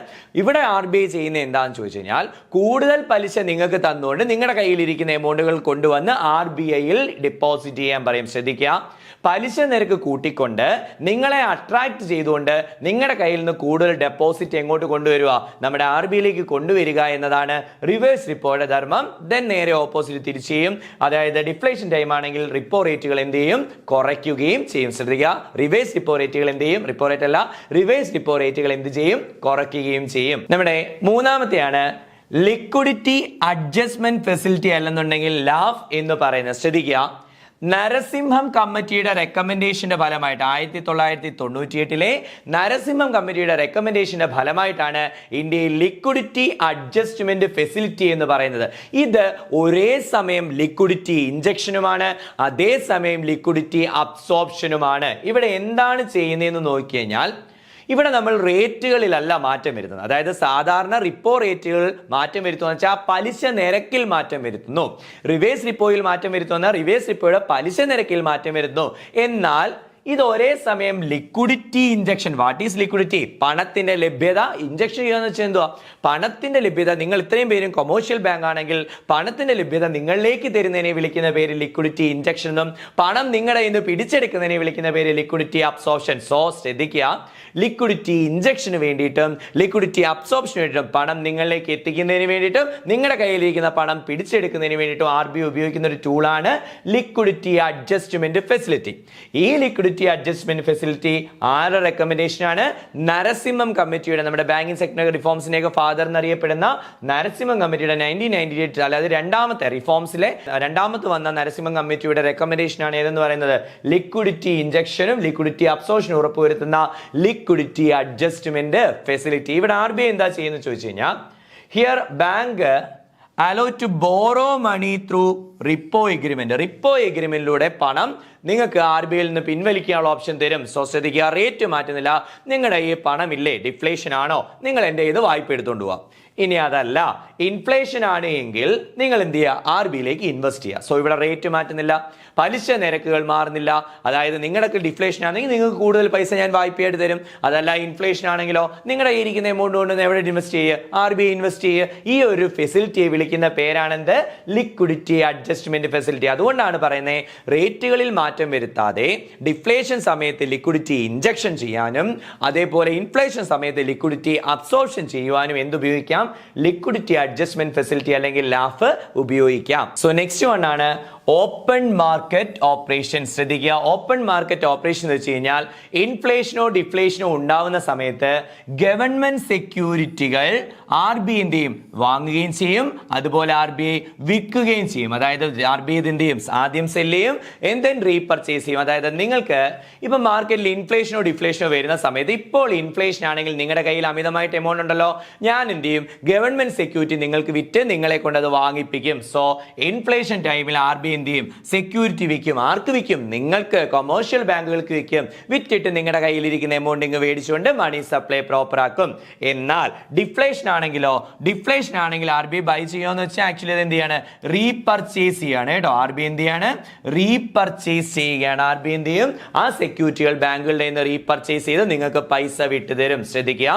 ഇവിടെ RBI ചെയ്യുന്നത് എന്താണെന്ന് ചോദിച്ചു കഴിഞ്ഞാൽ, കൂടുതൽ പലിശ നിങ്ങൾക്ക് തന്നുകൊണ്ട് നിങ്ങളുടെ കയ്യിലിരിക്കുന്ന എമൗണ്ടുകൾ കൊണ്ടുവന്ന് RBIയിൽ ഡെപ്പോസിറ്റ് ചെയ്യാൻ പറയും. ശ്രദ്ധിക്കുക, പലിശ നിരക്ക് കൂട്ടിക്കൊണ്ട് നിങ്ങളെ അട്രാക്ട് ചെയ്തുകൊണ്ട് നിങ്ങളുടെ കയ്യിൽ നിന്ന് കൂടുതൽ ഡെപ്പോസിറ്റ് എങ്ങോട്ട് കൊണ്ടുവരിക? നമ്മുടെ RBIയിലേക്ക് കൊണ്ടുവരിക എന്നതാണ് റിവേഴ്സ് റിപ്പോയുടെ ധർമ്മം. ദെൻ നേരെ ഓപ്പോസിറ്റ് തിരിച്ചു ചെയ്യും. അതായത് ഡിഫ്ലേഷൻ ടൈം ആണെങ്കിൽ റിപ്പോ റേറ്റുകൾ എന്ത് ചെയ്യും? കുറയ്ക്കുകയും ചെയ്യും. ശ്രദ്ധിക്കുക, റിവേഴ്സ് റിപ്പോ റേറ്റുകൾ എന്ത് ചെയ്യും? റിപ്പോ റേറ്റ് അല്ല, റിവേഴ്സ് റിപ്പോ റേറ്റുകൾ എന്ത് ചെയ്യും? കുറയ്ക്കുകയും ചെയ്യും. നമ്മുടെ മൂന്നാമത്തെയാണ് ലിക്വിഡിറ്റി അഡ്ജസ്റ്റ്മെന്റ് ഫെസിലിറ്റി, അല്ലെന്നുണ്ടെങ്കിൽ ലാഫ് എന്ന് പറയുന്നത്. ശ്രദ്ധിക്കുക, നരസിംഹം കമ്മിറ്റിയുടെ റെക്കമെൻഡേഷന്റെ ഫലമായിട്ട് 1998 നരസിംഹം കമ്മിറ്റിയുടെ റെക്കമെൻഡേഷന്റെ ഫലമായിട്ടാണ് ഇന്ത്യയിൽ ലിക്വിഡിറ്റി അഡ്ജസ്റ്റ്മെന്റ് ഫെസിലിറ്റി എന്ന് പറയുന്നത്. ഇത് ഒരേ സമയം ലിക്വിഡിറ്റി ഇഞ്ചക്ഷനുമാണ്, അതേസമയം ലിക്വിഡിറ്റി അബ്സോർപ്ഷനുമാണ്. ഇവിടെ എന്താണ് ചെയ്യുന്നതെന്ന് നോക്കിക്കഴിഞ്ഞാൽ, ഇവിടെ നമ്മൾ റേറ്റുകളിലല്ല മാറ്റം വരുന്നത്. അതായത് സാധാരണ റിപ്പോ റേറ്റുകൾ മാറ്റം വരുത്തുക വെച്ചാൽ പലിശ നിരക്കിൽ മാറ്റം വരുത്തുന്നു. റിവേഴ്സ് റിപ്പോയിൽ മാറ്റം വരുത്തുന്ന റിവേഴ്സ് റിപ്പോയുടെ പലിശ നിരക്കിൽ മാറ്റം വരുന്നു. എന്നാൽ ഇത് ഒരേ സമയം liquidity injection. What is liquidity? പണത്തിന്റെ ലഭ്യത. ഇഞ്ചക്ഷൻ ചെയ്യാന്ന് വെച്ചാൽ എന്തുവാ? പണത്തിന്റെ ലഭ്യത. നിങ്ങൾ ഇത്രയും പേരും കൊമേഴ്ഷ്യൽ ബാങ്ക് ആണെങ്കിൽ പണത്തിന്റെ ലഭ്യത നിങ്ങളിലേക്ക് തരുന്നതിനെ വിളിക്കുന്ന പേര് ലിക്വിഡിറ്റി ഇഞ്ചക്ഷൻ എന്നും, പണം നിങ്ങളുടെ ഇന്ന് പിടിച്ചെടുക്കുന്നതിനെ വിളിക്കുന്ന പേര് ലിക്വിഡിറ്റി അബ്സോർപ്ഷൻ. സോ ശ്രദ്ധിക്കുക, ലിക്വിഡിറ്റി ഇഞ്ചക്ഷന് വേണ്ടിയിട്ടും ലിക്വിഡിറ്റി അബ്സോർപ്ഷന് വേണ്ടിയിട്ടും, പണം നിങ്ങളിലേക്ക് എത്തിക്കുന്നതിന് വേണ്ടിയിട്ടും നിങ്ങളുടെ കയ്യിലിരിക്കുന്ന പണം പിടിച്ചെടുക്കുന്നതിന് വേണ്ടിയിട്ടും RBI ഉപയോഗിക്കുന്ന ഒരു ടൂളാണ് ലിക്വിഡിറ്റി അഡ്ജസ്റ്റ്മെന്റ് ഫെസിലിറ്റി. ഈ ലിക്വിഡിറ്റി അഡ്ജസ്റ്റ്മെന്റ് ഫെസിലിറ്റി ആരുടെ റെക്കമെൻഡേഷൻ ആണ്? നരസിംഹം കമ്മിറ്റിയുടെ, നമ്മുടെ ബാങ്കിങ് സെക്ടർ റിഫോംസിനെയൊക്കെ ഫാദർ എന്നറിയപ്പെടുന്ന നരസിംഹം കമ്മിറ്റിയുടെ 1998, അതായത് രണ്ടാമത്തെ റിഫോംസിലെ രണ്ടാമത്തെ വന്ന നരസിംഹം കമ്മിറ്റിയുടെ റെക്കമെൻഡേഷൻ ആണ് ഏതെന്ന് പറയുന്നത്? ലിക്വിഡിറ്റി ഇഞ്ചക്ഷനും ലിക്വിഡിറ്റി അബ്സോർപ്ഷനും ഉറപ്പുവരുത്തുന്ന ലിക്വിഡിറ്റി അഡ്ജസ്റ്റ്മെന്റ് ഫെസിലിറ്റി. ഇവിടെ RBI എന്താ ചെയ്യുന്നത് ചോദിച്ചു കഴിഞ്ഞാൽ, here bank allow to borrow money through repo agreement. Repo എഗ്രിമെന്റിലൂടെ പണം നിങ്ങൾക്ക് RBIയിൽ നിന്ന് പിൻവലിക്കാനുള്ള ഓപ്ഷൻ തരും. സോ ശ്രദ്ധിക്കുക, റേറ്റ് മാറ്റുന്നില്ല. നിങ്ങളുടെ ഈ പണമില്ലേ, ഡിഫ്ലേഷൻ ആണോ, നിങ്ങൾ എൻ്റെ ഇത് വായ്പ എടുത്തുകൊണ്ട് പോവാം. ഇനി അതല്ല, ഇൻഫ്ലേഷൻ ആണ് എങ്കിൽ നിങ്ങൾ എന്ത് ചെയ്യുക? RBIയിലേക്ക് ഇൻവെസ്റ്റ് ചെയ്യുക. സോ ഇവിടെ റേറ്റ് മാറ്റുന്നില്ല, പലിശ നിരക്കുകൾ മാറുന്നില്ല. അതായത് നിങ്ങളുടെ ഡിഫ്ലേഷൻ ആണെങ്കിൽ നിങ്ങൾക്ക് കൂടുതൽ പൈസ ഞാൻ വായ്പയായിട്ട് തരും. അതല്ല ഇൻഫ്ലേഷൻ ആണെങ്കിലോ നിങ്ങളുടെ ഇരിക്കുന്ന എമൗണ്ട് കൊണ്ട് എവിടെ ഇൻവെസ്റ്റ് ചെയ്യുക? RBI ഇൻവെസ്റ്റ് ചെയ്യുക. ഈ ഒരു ഫെസിലിറ്റിയെ വിളിക്കുന്ന പേരാണെന്ത്? Liquidity adjustment facility. അതുകൊണ്ടാണ് പറയുന്നത്, റേറ്റുകളിൽ മാറ്റം വരുത്താതെ ഡിഫ്ലേഷൻ സമയത്ത് ലിക്വിഡിറ്റി ഇഞ്ചക്ഷൻ ചെയ്യാനും അതേപോലെ ഇൻഫ്ലേഷൻ സമയത്ത് ലിക്വിഡിറ്റി അബ്സോർപ്ഷൻ ചെയ്യുവാനും എന്തുപയോഗിക്കാം? ലിക്വിഡിറ്റി അഡ്ജസ്റ്റ്മെന്റ് ഫെസിലിറ്റി അല്ലെങ്കിൽ ലാഫ് ഉപയോഗിക്കാം. സോ നെക്സ്റ്റ് വൺ ആണ് ഓപ്പൺ മാർക്കറ്റ് ഓപ്പറേഷൻ. ശ്രദ്ധിക്കുക, ഓപ്പൺ മാർക്കറ്റ് ഓപ്പറേഷൻ എന്ന് വെച്ച് കഴിഞ്ഞാൽ ഇൻഫ്ലേഷനോ ഡിഫ്ലേഷനോ ഉണ്ടാവുന്ന സമയത്ത് ഗവൺമെന്റ് സെക്യൂരിറ്റികൾ RBI എന്ത് ചെയ്യും? വാങ്ങുകയും ചെയ്യും, അതുപോലെ RBI വിൽക്കുകയും ചെയ്യും. അതായത് RBI എന്ത് ചെയ്യും? ആദ്യം സെല് ചെയ്യും, then റീപർച്ചേസ് ചെയ്യും. അതായത് നിങ്ങൾക്ക് ഇപ്പൊ മാർക്കറ്റിൽ ഇൻഫ്ലേഷനോ ഡിഫ്ലേഷനോ വരുന്ന സമയത്ത്, ഇപ്പോൾ ഇൻഫ്ലേഷൻ ആണെങ്കിൽ നിങ്ങളുടെ കയ്യിൽ അമിതമായിട്ട് എമൗണ്ട് ഉണ്ടല്ലോ, ഞാൻ എന്ത് ചെയ്യും? ഗവൺമെന്റ് സെക്യൂരിറ്റി നിങ്ങൾക്ക് വിറ്റ് നിങ്ങളെ കൊണ്ട് അത് വാങ്ങിപ്പിക്കും. സോ ഇൻഫ്ലേഷൻ ടൈമിൽ RBI എന്ത് ചെയ്യും? സെക്യൂരിറ്റി വിൽക്കും. ആർക്ക് വിൽക്കും? നിങ്ങൾക്ക്, കൊമേഴ്ഷ്യൽ ബാങ്കുകൾക്ക് വിൽക്കും. വിറ്റിട്ട് നിങ്ങളുടെ കയ്യിലിരിക്കുന്ന എമൗണ്ട് ഇങ്ങ് മേടിച്ചുകൊണ്ട് മണി സപ്ലൈ പ്രോപ്പർ ആക്കും. എന്നാൽ ഡിഫ്ലേഷൻ ആണെങ്കിലോ, ഡിഫ്ലേഷൻ ആണെങ്കിൽ RBI ബൈ ചെയ്യുമെന്ന് വെച്ചാൽ ആക്ച്വലി അത് എന്ത് ചെയ്യാണ്? റീപർച്ചേസ് ചെയ്യാണ് കേട്ടോ. RBI എന്ത് ചെയ്യാണ്? റീപർച്ചേസ് ചെയ്യുകയാണ്. RBI എന്ത് ചെയ്യും? ആ സെക്യൂരിറ്റികൾ ബാങ്കുകളുടെ നിന്ന് റീപർച്ചേസ് ചെയ്ത് നിങ്ങൾക്ക് പൈസ വിട്ടുതരും. ശ്രദ്ധിക്കുക,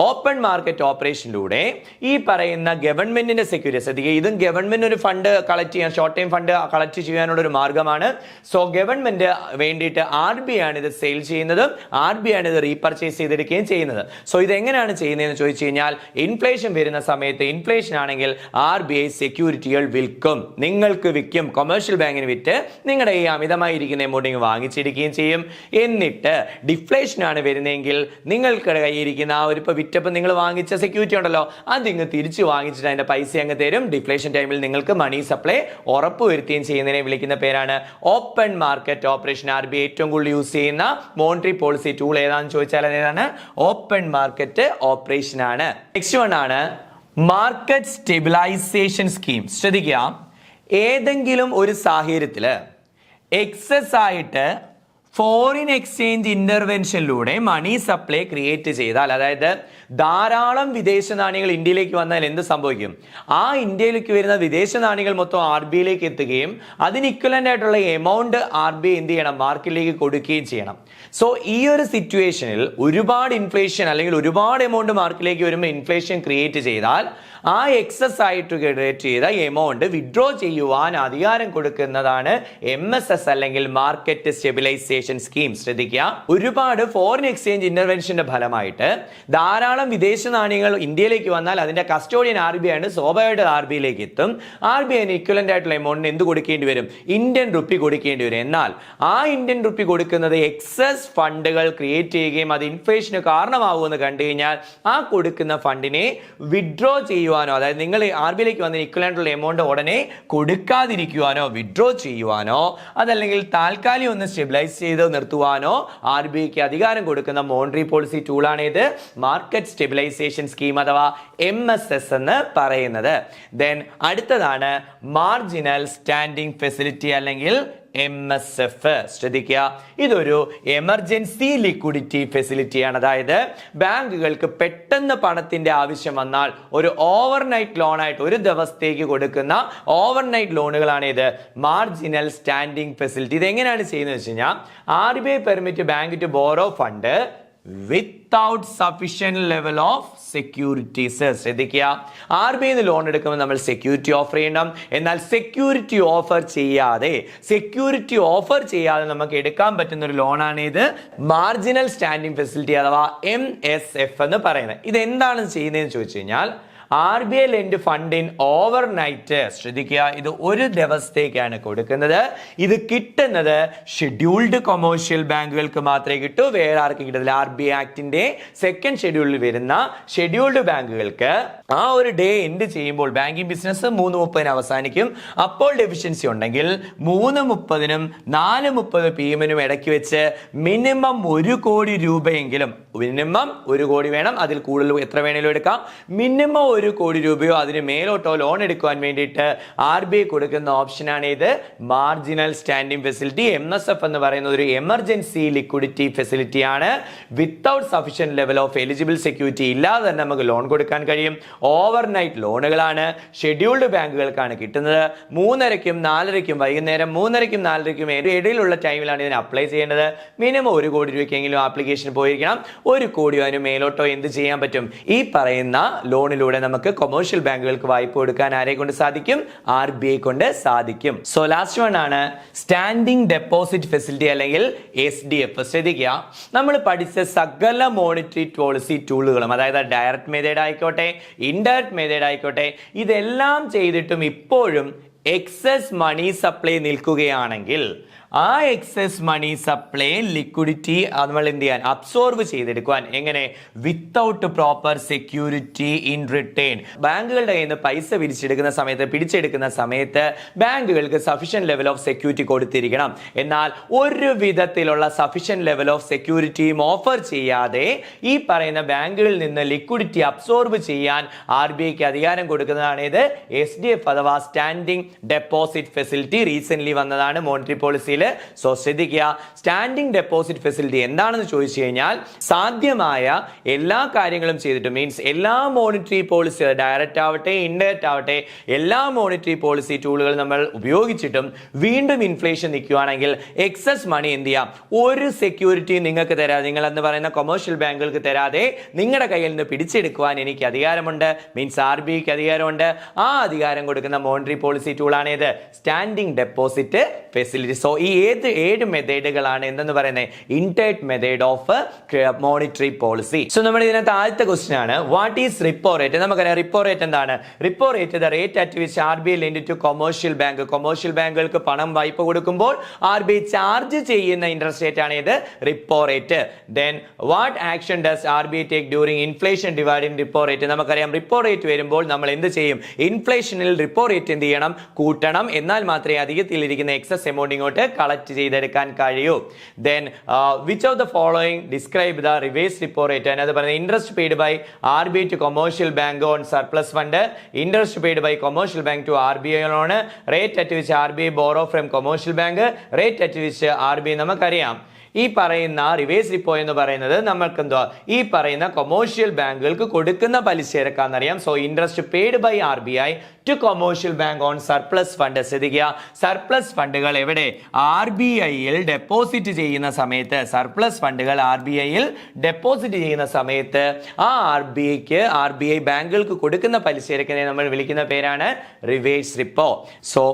ഓപ്പൺ മാർക്കറ്റ് ഓപ്പറേഷനിലൂടെ ഈ പറയുന്ന ഗവൺമെന്റിന്റെ സെക്യൂരിറ്റി, ശ്രദ്ധിക്കുക, ഇതും ഗവൺമെന്റ് ഒരു ഫണ്ട് കളക്ട് ചെയ്യാൻ, ഷോർട്ട് ടൈം ഫണ്ട് കളക്ട് ചെയ്യാനുള്ള ഒരു മാർഗമാണ്. സോ ഗവൺമെന്റ് വേണ്ടിയിട്ട് RBI ആണ് ഇത് സെയിൽ ചെയ്യുന്നതും RBI ആണ് ഇത് റീപർച്ചേസ് ചെയ്തെടുക്കുകയും ചെയ്യുന്നത്. സോ ഇത് എങ്ങനെയാണ് ചെയ്യുന്നതെന്ന് ചോദിച്ചു കഴിഞ്ഞാൽ, ഇൻഫ്ലേഷൻ വരുന്ന സമയത്ത്, ഇൻഫ്ലേഷൻ ആണെങ്കിൽ RBI സെക്യൂരിറ്റികൾ വിൽക്കും, നിങ്ങൾക്ക് വിൽക്കും, കൊമേഴ്ഷ്യൽ ബാങ്കിന് വിറ്റ് നിങ്ങളുടെ ഈ അമിതമായിരിക്കുന്ന എമൗണ്ട് വാങ്ങിച്ചെടുക്കുകയും ചെയ്യും. എന്നിട്ട് ഡിഫ്ലേഷൻ ആണ് വരുന്നതെങ്കിൽ നിങ്ങൾക്ക് കയ്യിരിക്കുന്ന ആ ഒരു ഇപ്പോൾ വിറ്റപ്പം നിങ്ങൾ വാങ്ങിച്ച സെക്യൂരിറ്റി ഉണ്ടല്ലോ, അത് ഇങ്ങ് തിരിച്ചു വാങ്ങിച്ചിട്ട് അതിന്റെ പൈസ അങ്ങ് തരും. ഡിഫ്ലേഷൻ ടൈമിൽ നിങ്ങൾക്ക് മണി സപ്ലൈ ഉറപ്പുവരുത്തുകയും ചെയ്യുന്നതിനെ വിളിക്കുന്ന പേരാണ് ഓപ്പൺ മാർക്കറ്റ് ഓപ്പറേഷൻ. RBI ഏറ്റവും കൂടുതൽ യൂസ് ചെയ്യുന്ന മോണിറ്ററി പോളിസി ടൂൾ ഏതാണെന്ന് ചോദിച്ചാൽ ഏതാണ്? ഓപ്പൺ മാർക്കറ്റ് ഓപ്പറേഷൻ ആണ്. നെക്സ്റ്റ് വൺ ആണ് മാർക്കറ്റ് സ്റ്റെബിലൈസേഷൻ സ്കീം. ശ്രദ്ധിക്കുക, ഏതെങ്കിലും ഒരു സാഹചര്യത്തിൽ എക്സസ് ആയിട്ട് ഫോറിൻ എക്സ്ചേഞ്ച് ഇന്റർവെൻഷനിലൂടെ മണി സപ്ലൈ ക്രിയേറ്റ് ചെയ്താൽ, അതായത് ധാരാളം വിദേശ നാണ്യങ്ങൾ ഇന്ത്യയിലേക്ക് വന്നാൽ എന്ത് സംഭവിക്കും? ആ ഇന്ത്യയിലേക്ക് വരുന്ന വിദേശ നാണ്യങ്ങൾ മൊത്തം RBIയിലേക്ക് എത്തുകയും അതിന് ഇക്വലന്റ് ആയിട്ടുള്ള എമൗണ്ട് RBI എന്ത് ചെയ്യണം? മാർക്കറ്റിലേക്ക് കൊടുക്കുകയും ചെയ്യണം. സോ ഈ ഒരു സിറ്റുവേഷനിൽ ഒരുപാട് ഇൻഫ്ലേഷൻ അല്ലെങ്കിൽ ഒരുപാട് എമൗണ്ട് മാർക്കറ്റിലേക്ക് വരുമ്പോൾ ഇൻഫ്ലേഷൻ ക്രിയേറ്റ് ചെയ്താൽ ആ എക്സസ് ആയിട്ട് ക്രിയേറ്റ് ചെയ്ത എമൗണ്ട് വിഡ്രോ ചെയ്യുവാൻ അധികാരം കൊടുക്കുന്നതാണ് MSS അല്ലെങ്കിൽ മാർക്കറ്റ് സ്റ്റെബിലൈസേഷൻ സ്കീം. ശ്രദ്ധിക്കുക, ഒരുപാട് ഫോറിൻ എക്സ്ചേഞ്ച് ഇന്റർവെൻഷന്റെ ഫലമായിട്ട് ധാരാളം വിദേശ നാണ്യങ്ങൾ ഇന്ത്യയിലേക്ക് വന്നാൽ അതിന്റെ കസ്റ്റോഡിയൻ RBI ആണ്, സ്വാഭാവികമായിട്ട് RBIയിലേക്ക് എത്തും. RBIന് ഇക്വലന്റ് ആയിട്ടുള്ള എമൗണ്ടിന് എന്ത് കൊടുക്കേണ്ടി വരും? ഇന്ത്യൻ റുപ്പി കൊടുക്കേണ്ടി വരും. എന്നാൽ ആ ഇന്ത്യൻ റുപ്പി കൊടുക്കുന്നത് എക്സസ് ഫണ്ടുകൾ ക്രിയേറ്റ് ചെയ്യുകയും അത് ഇൻഫ്ലേഷന് കാരണമാകുമെന്ന് കണ്ടു കഴിഞ്ഞാൽ ആ കൊടുക്കുന്ന ഫണ്ടിനെ വിഡ്രോ ചെയ്യുവാനോ, അതായത് നിങ്ങൾ RBIയിലേക്ക് വന്ന ഇക്വലന്റ് എമൗണ്ട് ഉടനെ കൊടുക്കാതിരിക്കുവാനോ വിഡ്രോ ചെയ്യുവാനോ അതല്ലെങ്കിൽ താൽക്കാലികം ഒന്ന് സ്റ്റെബിലൈസ് ചെയ്ത് നിർത്തുവാനോ RBIക്ക് അധികാരം കൊടുക്കുന്ന മോണിറ്ററി പോളിസി ടൂളാണ് ഇത് മാർക്കറ്റ് സ്റ്റെബിലൈസേഷൻ സ്കീം അഥവാ MSS എന്ന് പറയുന്നത്. ദെൻ അടുത്തതാണ് മാർജിനൽ സ്റ്റാൻഡിംഗ് ഫെസിലിറ്റി അല്ലെങ്കിൽ MSF. ശ്രദ്ധിക്കുക, ഇതൊരു എമർജൻസി ലിക്വിഡിറ്റി ഫെസിലിറ്റിയാണ്. അതായത് ബാങ്കുകൾക്ക് പെട്ടെന്ന് പണത്തിന്റെ ആവശ്യം വന്നാൽ ഒരു ഓവർനൈറ്റ് ലോൺ ആയിട്ട് ഒരു ദിവസത്തേക്ക് കൊടുക്കുന്ന ഓവർനൈറ്റ് ലോണുകളാണ് ഇത് മാർജിനൽ സ്റ്റാൻഡിംഗ് ഫെസിലിറ്റി. ഇത് എങ്ങനെയാണ് ചെയ്യുന്നത് വെച്ച് കഴിഞ്ഞാൽ RBI permit bank to borrow fund without sufficient level of securities. ശ്രദ്ധിക്കുക, RBI ലോൺ എടുക്കുമ്പോൾ നമ്മൾ സെക്യൂരിറ്റി ഓഫർ ചെയ്യണം. എന്നാൽ സെക്യൂരിറ്റി ഓഫർ ചെയ്യാതെ നമുക്ക് എടുക്കാൻ പറ്റുന്ന ഒരു ലോണാണ് ഇത് മാർജിനൽ സ്റ്റാൻഡിംഗ് ഫെസിലിറ്റി അഥവാ MSF എന്ന് പറയുന്നത്. ഇത് എന്താണ് ചെയ്യുന്നതെന്ന് ചോദിച്ചു കഴിഞ്ഞാൽ RBI lent fund in overnight. ശ്രദ്ധിക്കുക, ഇത് ഒരു ദിവസത്തേക്കാണ് കൊടുക്കുന്നത്. ഇത് കിട്ടുന്നത് ഷെഡ്യൂൾഡ് കൊമേഴ്ഷ്യൽ ബാങ്കുകൾക്ക് മാത്രമേ കിട്ടൂ, വേറെ ആർക്കും കിട്ടത്തില്ല. RBI ആക്ടിന്റെ സെക്കൻഡ് ഷെഡ്യൂളിൽ വരുന്ന ഷെഡ്യൂൾഡ് ബാങ്കുകൾക്ക് ആ ഒരു ഡേ എൻഡ് ചെയ്യുമ്പോൾ ബാങ്കിങ് ബിസിനസ് 3:30 അവസാനിക്കും. അപ്പോൾ ഡെഫിഷ്യൻസി ഉണ്ടെങ്കിൽ 3:30 4:30 PM ഇടയ്ക്ക് വെച്ച് മിനിമം 1 കോടി രൂപയെങ്കിലും, മിനിമം 1 കോടി വേണം, അതിൽ കൂടുതൽ എത്ര വേണേലും എടുക്കാം, മിനിമം 1 കോടി രൂപയോ അതിന് മേലോട്ടോ ലോൺ എടുക്കുവാൻ വേണ്ടിയിട്ട് RBI കൊടുക്കുന്ന ഓപ്ഷനാണ് ഇത് മാർജിനൽ സ്റ്റാൻഡിംഗ് ഫെസിലിറ്റി. MSF എന്ന് പറയുന്നത് ഒരു എമർജൻസി ലിക്വിഡിറ്റി ഫെസിലിറ്റി ആണ്. Without sufficient level of eligible security ഇല്ലാതെ തന്നെ നമുക്ക് ലോൺ കൊടുക്കാൻ കഴിയും. ഓവർനൈറ്റ് ലോണുകളാണ്, ഷെഡ്യൂൾഡ് ബാങ്കുകൾക്കാണ് കിട്ടുന്നത്. 3:30ക്കും 4:30ക്കും വൈകുന്നേരം 3:30ക്കും 4:30ക്കും ഇടയിലുള്ള ടൈമിലാണ് ഇതിന് അപ്ലൈ ചെയ്യേണ്ടത്. മിനിമം 1 കോടി രൂപയ്ക്കെങ്കിലും ആപ്ലിക്കേഷൻ പോയിരിക്കണം. 1 കോടിയോ അതിന് മേലോട്ടോ എന്ത് ചെയ്യാൻ പറ്റും? ഈ പറയുന്ന ലോണിലൂടെ നമുക്ക് കൊമേഴ്ഷ്യൽ ബാങ്കുകൾക്ക് വായ്പ കൊടുക്കാൻ ആരെ കൊണ്ട് സാധിക്കും? RBI കൊണ്ട് സാധിക്കും. സോ ലാസ്റ്റ് വൺ ആണ് സ്റ്റാൻഡിംഗ് ഡെപ്പോസിറ്റ് ഫെസിലിറ്റി അല്ലെങ്കിൽ SDF. ശ്രദ്ധിക്കുക, നമ്മൾ പഠിച്ച സകല മോണിറ്ററി പോളിസി ടൂളുകളും, അതായത് ഡയറക്റ്റ് മെത്തേഡ് ആയിക്കോട്ടെ ഇൻഡയറക്റ്റ് മെത്തേഡ് ആയിക്കോട്ടെ, ഇതെല്ലാം ചെയ്തിട്ടും ഇപ്പോഴും എക്സസ് മണി സപ്ലൈ നിൽക്കുകയാണെങ്കിൽ ആ എക്സസ് മണി സപ്ലൈ ലിക്വിഡിറ്റി നമ്മൾ എന്ത് ചെയ്യാൻ? അബ്സോർവ് ചെയ്തെടുക്കുവാൻ. എങ്ങനെ? Without proper security in return. ബാങ്കുകളുടെ കയ്യിൽ നിന്ന് പൈസ പിടിച്ചെടുക്കുന്ന സമയത്ത് ബാങ്കുകൾക്ക് സഫിഷ്യന്റ് ലെവൽ ഓഫ് സെക്യൂരിറ്റി കൊടുത്തിരിക്കണം. എന്നാൽ ഒരു വിധത്തിലുള്ള സഫിഷ്യന്റ് ലെവൽ ഓഫ് സെക്യൂരിറ്റിയും ഓഫർ ചെയ്യാതെ ഈ പറയുന്ന ബാങ്കുകളിൽ നിന്ന് ലിക്വിഡിറ്റി അബ്സോർവ് ചെയ്യാൻ RBIക്ക് അധികാരം കൊടുക്കുന്നതാണ് ഇത് SDF അഥവാ സ്റ്റാൻഡിംഗ് ഡെപ്പോസിറ്റ് ഫെസിലിറ്റി. റീസെന്റ് വന്നതാണ് മോണിറ്ററി പോളിസിയിൽ. സോ ശ്രദ്ധിക്കുക, സ്റ്റാൻഡിംഗ് ഡെപ്പോസിറ്റ് ഫെസിലിറ്റി എന്താണെന്ന് ചോദിച്ചു കഴിഞ്ഞാൽ സാധ്യമായ എല്ലാ കാര്യങ്ങളും ചെയ്തിട്ട്, മീൻസ് എല്ലാ മോണിറ്ററി പോളിസി ഡയറക്റ്റ് ആവട്ടെ ഇൻഡയറക്റ്റ് ആവട്ടെ എല്ലാ മോണിറ്ററി പോളിസി ടൂളുകൾ നമ്മൾ ഉപയോഗിച്ചിട്ടും വീണ്ടും ഇൻഫ്ലേഷൻ നിൽക്കുകയാണെങ്കിൽ എക്സസ് മണി എന്ത് ചെയ്യാം? ഒരു സെക്യൂരിറ്റി നിങ്ങൾക്ക് തരാതെ, നിങ്ങൾ എന്ന് പറയുന്ന കൊമേഴ്ഷ്യൽ ബാങ്കുകൾക്ക് തരാതെ നിങ്ങളുടെ കയ്യിൽ നിന്ന് പിടിച്ചെടുക്കുവാൻ എനിക്ക് അധികാരമുണ്ട്, മീൻസ് RBIക്ക് അധികാരമുണ്ട്. ആ അധികാരം കൊടുക്കുന്ന മോണിറ്ററി പോളിസി ടൂളാണ് ഇത് സ്റ്റാൻഡിംഗ് ഡെപ്പോസിറ്റ് ഫെസിലിറ്റി. സോ ഈ 7 മെത്തേഡുകളാണ് എന്തെന്ന് പറയുന്നത് indirect method of monetary policy. So നമ്മൾ ഇതിനകത്ത് ആദ്യത്തെ ക്വസ്റ്റ്യൻ ആണ്, വാട്ട് ഈസ് റിപ്പോ റേറ്റ്? നമുക്കറിയാം റിപ്പോ റേറ്റ് എന്താണ്? Repo rate the rate at which RBI lend to commercial bank. Commercial ബാങ്കുകൾക്ക് പണം വായ്പ കൊടുക്കുമ്പോൾ RBI ചാർജ് ചെയ്യുന്ന ഇൻട്രസ്റ്റ് റേറ്റ് ആണ് ഇത് repo rate. Then what action does RBI take during inflation dividing repo rate? നമുക്കറിയാം repo rate വരുമ്പോൾ നമ്മൾ എന്ത് ചെയ്യും? ഇൻഫ്ലേഷനിൽ റിപ്പോ റേറ്റ് എന്ത് ചെയ്യണം? കൂട്ടണം. എന്നാൽ മാത്രമേ അധികത്തിലിരിക്കുന്ന എക്സസ് എമൗണ്ട് ഇങ്ങോട്ട് കളക്ട് ചെയ്തെടുക്കാൻ കഴിയൂ. Then which of the following describe the reverse repo rate? അതിനകത്ത് പറയുന്നത് interest paid by RBI to commercial bank on surplus fund, interest paid by commercial bank to RBI loan, rate at which RBI borrow from commercial bank, rate at which RBI. നമുക്കറിയാം ഈ പറയുന്ന reverse repo എന്ന് പറയുന്നത് നമ്മൾക്ക് എന്തോ ഈ പറയുന്ന commercial ബാങ്കുകൾക്ക് കൊടുക്കുന്ന പലിശ നിരക്കാന്നറിയാം. So interest paid by RBI to commercial bank on surplus fund. ശ്രദ്ധിക്കുക, സർപ്ലസ് ഫണ്ടുകൾ എവിടെ? RBIയിൽ ഡെപ്പോസിറ്റ് ചെയ്യുന്ന സമയത്ത്, സർപ്ലസ് ഫണ്ടുകൾ RBIയിൽ ഡെപ്പോസിറ്റ് ചെയ്യുന്ന സമയത്ത് ആ RBI ബാങ്കുകൾക്ക് കൊടുക്കുന്ന പലിശ നിരക്കിനെ നമ്മൾ വിളിക്കുന്ന പേരാണ് reverse repo. So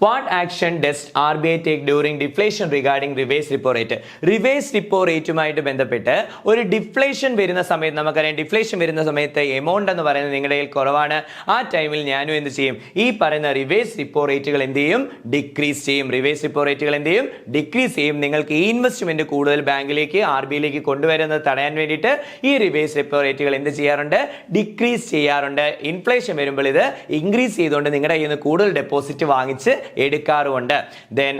what action does RBI take during deflation regarding reverse repo rate? Reverse repo റേറ്റുമായിട്ട് ബന്ധപ്പെട്ട് ഒരു ഡിഫ്ലേഷൻ വരുന്ന സമയത്ത്, നമുക്കറിയാം ഡിഫ്ലേഷൻ വരുന്ന സമയത്ത് എമൗണ്ട് എന്ന് പറയുന്നത് നിങ്ങളുടെ കയ്യിൽ കുറവാണ്. ആ ടൈമിൽ ഞാനും എന്ത് ചെയ്യും? ഈ പറയുന്ന റിവേഴ്സ് റിപ്പോ റേറ്റുകൾ എന്ത് ചെയ്യും? ഡിക്രീസ് ചെയ്യും. റിവേഴ്സ് റിപ്പോ റേറ്റുകൾ എന്ത് ചെയ്യും? ഡിക്രീസ് ചെയ്യും. നിങ്ങൾക്ക് ഈ ഇൻവെസ്റ്റ്മെന്റ് കൂടുതൽ ബാങ്കിലേക്ക് RBIയിലേക്ക് കൊണ്ടുവരുന്നത് തടയാൻ വേണ്ടിയിട്ട് ഈ റിവേഴ്സ് റിപ്പോ റേറ്റുകൾ എന്ത് ചെയ്യാറുണ്ട്? ഡിക്രീസ് ചെയ്യാറുണ്ട്. ഇൻഫ്ലേഷൻ വരുമ്പോൾ ഇത് ഇൻക്രീസ് ചെയ്തുകൊണ്ട് നിങ്ങളുടെ കയ്യിൽ നിന്ന് കൂടുതൽ ഡെപ്പോസിറ്റ് വാങ്ങിച്ച് എടുക്കാറുണ്ട്. Then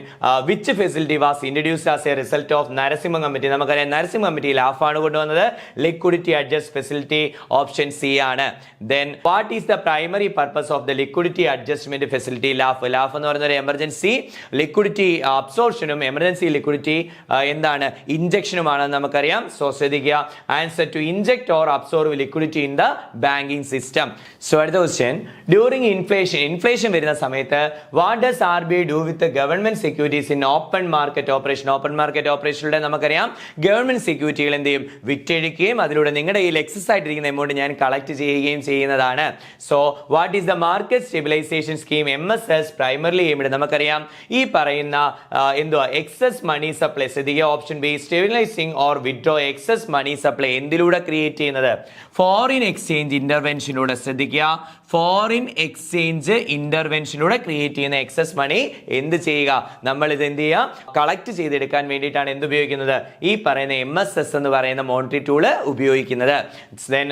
which facility was introduced as a result of Narasimha committee? നമുക്കറിയാം നരസിംഹ കമ്മിറ്റി ലാഫാണ് കൊണ്ടുവന്നത്. Liquidity adjust facility option C ആണ്. Then what is the primary purpose of the liquidity adjustment facility? LAF എന്ന് പറയുന്ന ഒരു എമർജൻസി ലിക്വിഡിറ്റി അബ്സോർപ്ഷനും എമർജൻസി ലിക്വിഡിറ്റി എന്താണ് ഇഞ്ചക്ഷനുമാണെന്ന് നമുക്കറിയാം. സോ ശ്രദ്ധിക്കുക, answer to inject or absorb liquidity in the banking system. So അടുത്ത ക്വസ്റ്റ്യൻ, ഡ്യൂറിംഗ് ഇൻഫ്ലേഷൻ വരുന്ന സമയത്ത് what does RBI do with government securities in open market operation? Open market ഓപ്പറേഷനിലൂടെ നമുക്കറിയാം ഗവൺമെന്റ് സെക്യൂരിറ്റികൾ എന്ത് ചെയ്യും? വിറ്റഴിക്കുകയും അതിലൂടെ നിങ്ങളുടെ കയ്യിൽ എക്സസ് ആയിട്ടിരിക്കുന്ന എമൗണ്ട് ഞാൻ കളക്ട് ചെയ്യുകയും ചെയ്യുന്നതാണ്. So what is the market stabilisation scheme? MSS primarily aimed, നമുക്കറിയാം ഈ പറയുന്ന എന്തുവാ എക്സസ് മണി സപ്ലൈ. ശ്രദ്ധിക്കുക, option B stabilising or withdraw excess money supply എന്തിലൂടെ ക്രിയേറ്റ് ചെയ്യുന്നത്? ഫോറിൻ എക്സ്ചേഞ്ച് ഇന്റർവെൻഷനിലൂടെ. ശ്രദ്ധിക്കുക, ഫോറിൻ എക്സ്ചേഞ്ച് ഇന്റർവെൻഷനിലൂടെ ക്രിയേറ്റ് ചെയ്യുന്ന എക്സസ് മണി എന്ത് ചെയ്യുക? നമ്മൾ ഇത് എന്ത് ചെയ്യുക? കളക്ട് ചെയ്തെടുക്കാൻ വേണ്ടിയിട്ടാണ് എന്ത് ഉപയോഗിക്കുന്നത്? ഈ പറയുന്ന MSS എന്ന് പറയുന്ന മോണിറ്ററി ടൂള് ഉപയോഗിക്കുന്നത്. Then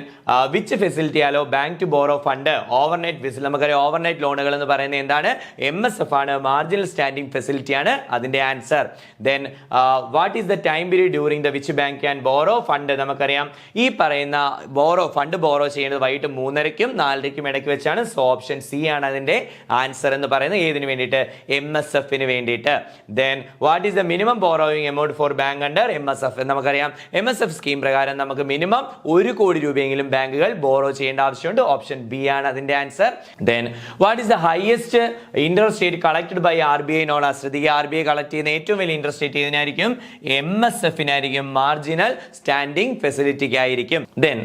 which facility allow bank to borrow fund? Overnight facility. നമുക്കറിയാം ഓവർനൈറ്റ് ലോണുകൾ എന്ന് പറയുന്നത് എന്താണ്? MSF ആണ്. മാർജിനൽ സ്റ്റാൻഡിംഗ് ഫെസിലിറ്റി ആണ് അതിന്റെ answer. Then what is the time period during the which bank can borrow fund? നമുക്കറിയാം ഈ പറയുന്ന ഫണ്ട് ബോറോ ചെയ്യുന്നത് വൈകിട്ട് 3:30ക്കും 4:30ക്കും ഇടയ്ക്ക് വെച്ചാണ്. സോ ഓപ്ഷൻ സി ആണ് അതിന്റെ ആൻസർ എന്ന് പറയുന്നത്. ഏതിന് വേണ്ടിയിട്ട്? MSFന് വേണ്ടിയിട്ട്. Then what is the minimum borrowing amount for bank under MSF? നമുക്കറിയാം MSF സ്കീം പ്രകാരം നമുക്ക് മിനിമം 1 കോടി രൂപയെങ്കിലും ബാങ്കുകൾ ബോറോ ചെയ്യേണ്ട ആവശ്യമുണ്ട്. ഓപ്ഷൻ ബി ആണ് അതിന്റെ answer. Then what is the highest interest rate collected by RBI known as? ശ്രദ്ധിക്കുക, RBI കളക്ട് ചെയ്യുന്ന ഏറ്റവും വലിയ ഇൻട്രസ്റ്റ് റേറ്റ് ഇതിനായിരിക്കും? MSFനായിരിക്കും. മാർജിനൽ സ്റ്റാൻഡിംഗ് ഫെസിലിറ്റിക്ക് ആയിരിക്കും. ദെൻ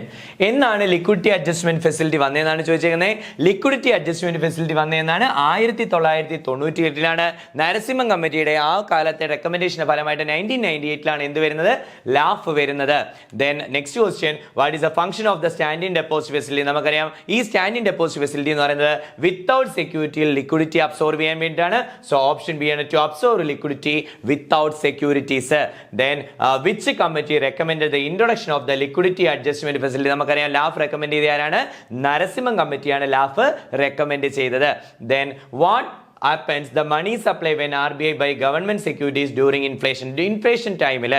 എന്നാണ് ലിക്വിഡിറ്റി അഡ്ജസ്റ്റ്മെന്റ് ഫെസിലിറ്റി വന്നതെന്നാണ് ചോദിച്ചേക്കുന്നത്. ലിക്വിഡിറ്റി അഡ്ജസ്റ്റ്മെന്റ് ഫെസിലിറ്റി വന്നതെന്നാണ് 1998 നരസിംഹം കമ്മിറ്റിയുടെ ആ കാലത്തെ റെക്കമെൻഡേഷന്റെ ഫലമായിട്ട് 1998 എന്ത് വരുന്നത്? ലാഫ് വരുന്നത്. Then next question, what is the function of the standing deposit facility? നമുക്കറിയാം ഈ സ്റ്റാൻഡിംഗ് ഡെപ്പോസിറ്റ് ഫെസിലിറ്റി എന്ന് പറയുന്നത് വിത്തൗട്ട് സെക്യൂരിറ്റിയിൽ ലിക്വിഡിറ്റി അബ്സോർവ് ചെയ്യാൻ വേണ്ടിയിട്ടാണ്. സോ ഓപ്ഷൻ ബി ആണ് to absorb liquidity without securities. Then which committee recommended the introduction of the liquidity adjustment facility? നമുക്കറിയാം LAF recommend ചെയ്ത ആരാണ്? നരസിംഹം കമ്മിറ്റിയാണ് ലാഫ് റെക്കമെൻഡ് ചെയ്തത്. Then what happens the money supply when RBI buy government securities during inflation ടൈമിൽ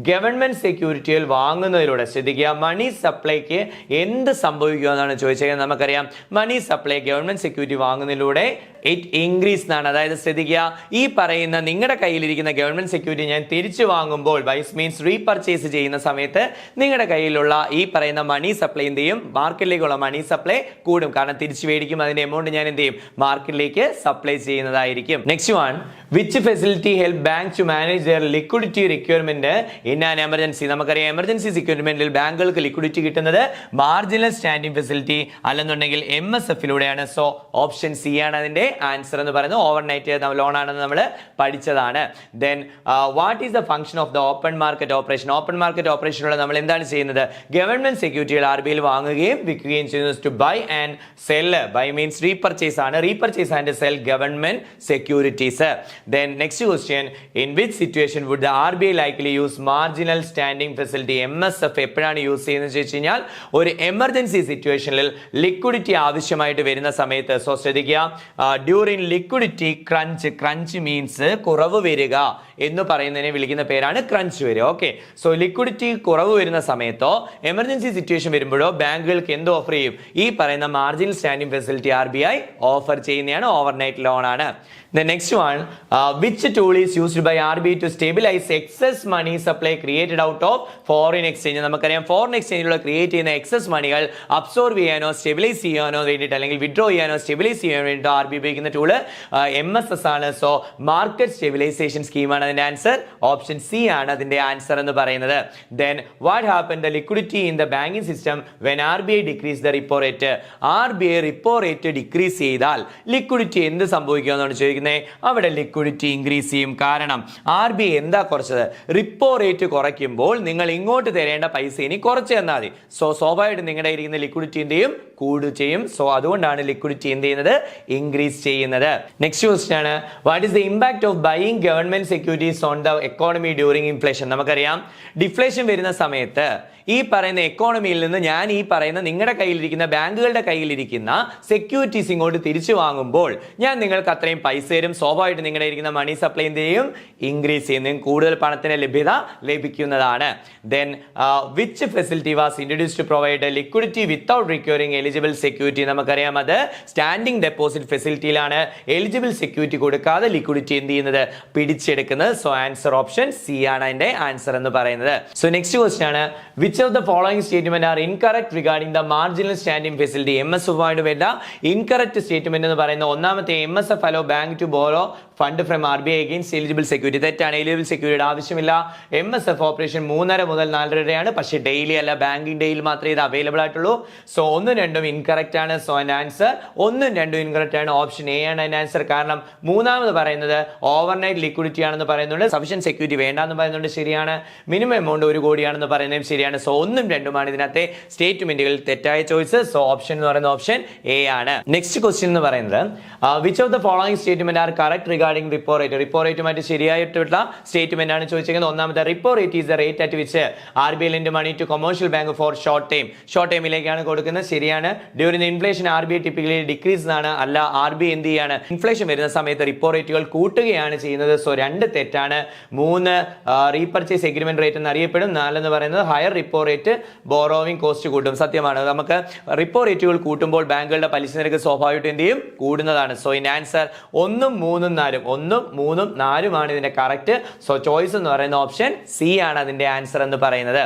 government സെക്യൂരിറ്റികൾ വാങ്ങുന്നതിലൂടെ ശ്രദ്ധിക്കുക, money സപ്ലൈക്ക് എന്ത് സംഭവിക്കുമെന്നാണ് ചോദിച്ചത്. നമുക്കറിയാം മണി സപ്ലൈ ഗവൺമെന്റ് സെക്യൂരിറ്റി വാങ്ങുന്നതിലൂടെ ഇറ്റ് ഇൻക്രീസ് എന്നാണ്. അതായത് ശ്രദ്ധിക്കുക, ഈ പറയുന്ന നിങ്ങളുടെ കയ്യിലിരിക്കുന്ന ഗവൺമെന്റ് സെക്യൂരിറ്റി ഞാൻ തിരിച്ചു വാങ്ങുമ്പോൾ വൈസ് മീൻസ് റീപർച്ചേസ് ചെയ്യുന്ന സമയത്ത് നിങ്ങളുടെ കയ്യിലുള്ള ഈ പറയുന്ന മണി സപ്ലൈ എന്ത് ചെയ്യും? മാർക്കറ്റിലേക്കുള്ള മണി സപ്ലൈ കൂടും. കാരണം തിരിച്ചു മേടിക്കും, അതിന്റെ എമൗണ്ട് ഞാൻ എന്ത് ചെയ്യും? മാർക്കറ്റിലേക്ക് സപ്ലൈ ചെയ്യുന്നതായിരിക്കും. Next one, which facility help bank to manage their liquidity requirement in an emergency? നമുക്കറിയാം എമർജൻസി സെക്യൂരിമെന്റിൽ ബാങ്കുകൾക്ക് ലിക്വിഡിറ്റി കിട്ടുന്നത് മാർജിനൽ സ്റ്റാൻഡിംഗ് ഫെസിലിറ്റി അല്ലെന്നുണ്ടെങ്കിൽ MSFലൂടെയാണ്. സോ ഓപ്ഷൻ സി ആണ് അതിന്റെ ആൻസർ എന്ന് പറയുന്നത്. ഓവർനൈറ്റ് ലോൺ ആണെന്ന് നമ്മൾ പഠിച്ചതാണ്. Then what is the function of the open market operation? Open market ഓപ്പറേഷനിലൂടെ നമ്മൾ എന്താണ് ചെയ്യുന്നത്? ഗവൺമെന്റ് സെക്യൂരിറ്റികൾ RBI വാങ്ങുകയും വിൽക്കുകയും ചെയ്യുന്നത്. To buy and sell, buy means repurchase ആണ്. Repurchase and sell government securities. Then next question, in which situation would the RBI likely use marginal standing facility? MSF എപ്പോഴാണ് യൂസ് ചെയ്യുന്നത് ചോദിച്ചു കഴിഞ്ഞാൽ ഒരു എമർജൻസി സിറ്റുവേഷനിൽ ലിക്വിഡിറ്റി ആവശ്യമായിട്ട് വരുന്ന സമയത്ത്. സോ ശ്രദ്ധിക്കുക, ഡ്യൂറിങ് ലിക്വിഡിറ്റി ക്രഞ്ച് മീൻസ് കുറവ് വരിക എന്ന് പറയുന്നതിനെ വിളിക്കുന്ന പേരാണ് ക്രഞ്ച് വരിക. ഓക്കെ, സോ ലിക്വിഡിറ്റി കുറവ് വരുന്ന സമയത്തോ എമർജൻസി സിറ്റുവേഷൻ വരുമ്പോഴോ ബാങ്കുകൾക്ക് എന്ത് ഓഫർ ചെയ്യും? ഈ പറയുന്ന marginal standing facility RBI offer ചെയ്യുന്നതാണ്. ഓവർനൈറ്റ് ലോൺ ആണ്. The next one, which tool is used by RBI to stabilize excess money supply created out of foreign exchange? നമുക്കറിയാം ഫോറിൻ എക്സ്ചേഞ്ചിലൂടെ ക്രിയേറ്റ് ചെയ്യുന്ന എക്സസ് മണികൾ അബ്സോർവ് ചെയ്യാനോ stabilise ചെയ്യാനോ വേണ്ടിയിട്ട് അല്ലെങ്കിൽ withdraw ചെയ്യാനോ സ്റ്റെബിലൈസ് ചെയ്യാൻ വേണ്ടിയിട്ട് RBI ഉപയോഗിക്കുന്ന ടൂള് MSS ആണ്. സോ മാർക്കറ്റ് സ്റ്റെബിലൈസേഷൻ സ്കീമാണ് അതിന്റെ ആൻസർ. ഓപ്ഷൻ സി ആണ് അതിന്റെ ആൻസർ എന്ന് പറയുന്നത്. Then what happen the liquidity in the banking system when RBI decrease the repo rate? RBI repo rate decrease ചെയ്താൽ ലിക്വിഡിറ്റി എന്ത് സംഭവിക്കുമെന്നാണ് ചോദിക്കുന്നത്. അവിടെ ലിക്വിഡിറ്റി ഇൻക്രീസ് ചെയ്യും. കാരണം RBI എന്താ കുറച്ചത്? റിപ്പോ റേറ്റ് റേറ്റ് കുറയ്ക്കുമ്പോൾ നിങ്ങൾ ഇങ്ങോട്ട് തരേണ്ട പൈസ ഇനി കുറച്ച് തന്നാൽ മതി. സോ സ്വാഭാവികമായിട്ടും നിങ്ങളുടെ ഇരിക്കുന്ന ലിക്വിഡിറ്റി എന്ത് ചെയ്യും? കൂടുകയും ചെയ്യും. സോ അതുകൊണ്ടാണ് ലിക്വിഡിറ്റി എന്ത് ചെയ്യുന്നത്? ഇൻക്രീസ് ചെയ്യുന്നത്. നെക്സ്റ്റ് ക്വസ്റ്റ്യൻ ആണ്, what is the impact of buying government securities on the economy during inflation? നമുക്കറിയാം ഡിഫ്ലേഷൻ വരുന്ന സമയത്ത് ഈ പറയുന്ന എക്കോണമിയിൽ നിന്ന് ഞാൻ ഈ പറയുന്ന നിങ്ങളുടെ കയ്യിലിരിക്കുന്ന ബാങ്കുകളുടെ കയ്യിലിരിക്കുന്ന സെക്യൂരിറ്റീസ് ഇങ്ങോട്ട് തിരിച്ചു വാങ്ങുമ്പോൾ ഞാൻ നിങ്ങൾക്ക് അത്രയും പൈസ തരും. സ്വാഭാവികമായിട്ട് നിങ്ങളുടെ ഇരിക്കുന്ന മണി സപ്ലൈ എന്ത് ചെയ്യും? ഇൻക്രീസ് ചെയ്യും. കൂടുതൽ പണത്തിന്റെ ലഭ്യത ലഭിക്കുന്നതാണ്. Then which facility was introduced to provide liquidity without requiring eligible security? നമുക്കറിയാം അത് സ്റ്റാൻഡിംഗ് ഡെപ്പോസിറ്റ് ഫെസിലിറ്റിയിലാണ് എലിജിബിൾ സെക്യൂരിറ്റി കൊടുക്കാതെ ലിക്വിഡിറ്റി എന്ത് ചെയ്യുന്നത്? പിടിച്ചെടുക്കുന്നത്. സോ ആൻസർ ഓപ്ഷൻ സി ആണ് അതിന്റെ ആൻസർ എന്ന് പറയുന്നത്. സോ നെക്സ്റ്റ് ക്വസ്റ്റ്യൻ ആണ്, which of the following statement are incorrect regarding the marginal standing facility? MSF ആയിട്ട് വരുന്ന ഇൻകറക്റ്റ് സ്റ്റേറ്റ്മെന്റ് എന്ന് പറയുന്ന ഒന്നാമത്തെ, MSF allow bank to borrow fund from RBI against eligible security. തെറ്റാണ്. എലിജിബിൾ സെക്യൂരിറ്റിയുടെ ആവശ്യമില്ല. MSF ഓപ്പറേഷൻ 3:30 മുതൽ 4:30 ആണ്. പക്ഷേ ഡെയിലി അല്ല, ബാങ്കിങ് ഡേയിൽ മാത്രമേ ഇത് അവൈലബിൾ ആയിട്ടുള്ളൂ. സോ 1ഉം 2ഉം ഇൻകറക്റ്റ് ആണ്. സോ അതിന്റെ ആൻസർ 1ഉം 2ഉം ഇൻകറക്റ്റ് ആണ്. ഓപ്ഷൻ എ ആണ് അതിന്റെ ആൻസർ. കാരണം മൂന്നാമത് പറയുന്നത് ഓവർനൈറ്റ് ലിക്വിഡിറ്റി ആണെന്ന് പറയുന്നുണ്ട്, സഫിഷ്യന്റ് സെക്യൂരിറ്റി വേണ്ടെന്ന് പറയുന്നുണ്ട്, ശരിയാണ്. മിനിമം എമൗണ്ട് 1 കോടിയാണെന്ന് പറയുന്നതും ശരിയാണ്. സോ 1ഉം 2ഉമാണ് ഇതിനകത്തെ സ്റ്റേറ്റ്മെന്റുകൾ. തെറ്റായ ചോയ്സ്. സോ ഓപ്ഷൻ എന്ന് പറയുന്ന ഓപ്ഷൻ എ ആണ്. നെക്സ്റ്റ് ക്വസ്റ്റ്യൻ എന്ന് പറയുന്നത്, which of the following statement are correct regarding repo rate? Repo റേറ്റുമായിട്ട് ശരിയായിട്ടുള്ള സ്റ്റേറ്റ്മെന്റ് ആണ് ചോദിച്ചിരിക്കുന്നത്. ഒന്നാമത്തെ, repo rate is the rate at which RBI lend money to commercial bank for short time. Short ടൈമിലേക്കാണ് കൊടുക്കുന്നത്, ശരിയാണ്. During inflation RBI typically decrease ആണ്. അല്ല, RBI എന്ത് ചെയ്യാണ്? ഇൻഫ്ലേഷൻ വരുന്ന സമയത്ത് റിപ്പോ റേറ്റുകൾ കൂട്ടുകയാണ് ചെയ്യുന്നത്. സോ 2 തെറ്റാണ്. 3 റീപർച്ചേസ് എഗ്രിമെന്റ് റേറ്റ് എന്ന് അറിയപ്പെടും. 4 എന്ന് പറയുന്നത് higher repo rate borrowing cost കൂട്ടും. സത്യമാണ്. നമുക്ക് റിപ്പോ റേറ്റുകൾ കൂട്ടുമ്പോൾ ബാങ്കുകളുടെ പലിശ നിരക്ക് സ്വാഭാവികമായിട്ടും എന്ത് ചെയ്യും? കൂടുന്നതാണ്. സോ ഇതിന്റെ ആൻസർ 1ഉം 3ഉം 4ഉം 1ഉം 3ഉം 4ഉമാണ് ഇതിന്റെ കറക്റ്റ്. സോ ചോയ്സ് എന്ന് പറയുന്ന ഓപ്ഷൻ സി ആണ് അതിന്റെ ആൻസർ എന്ന് പറയുന്നത്.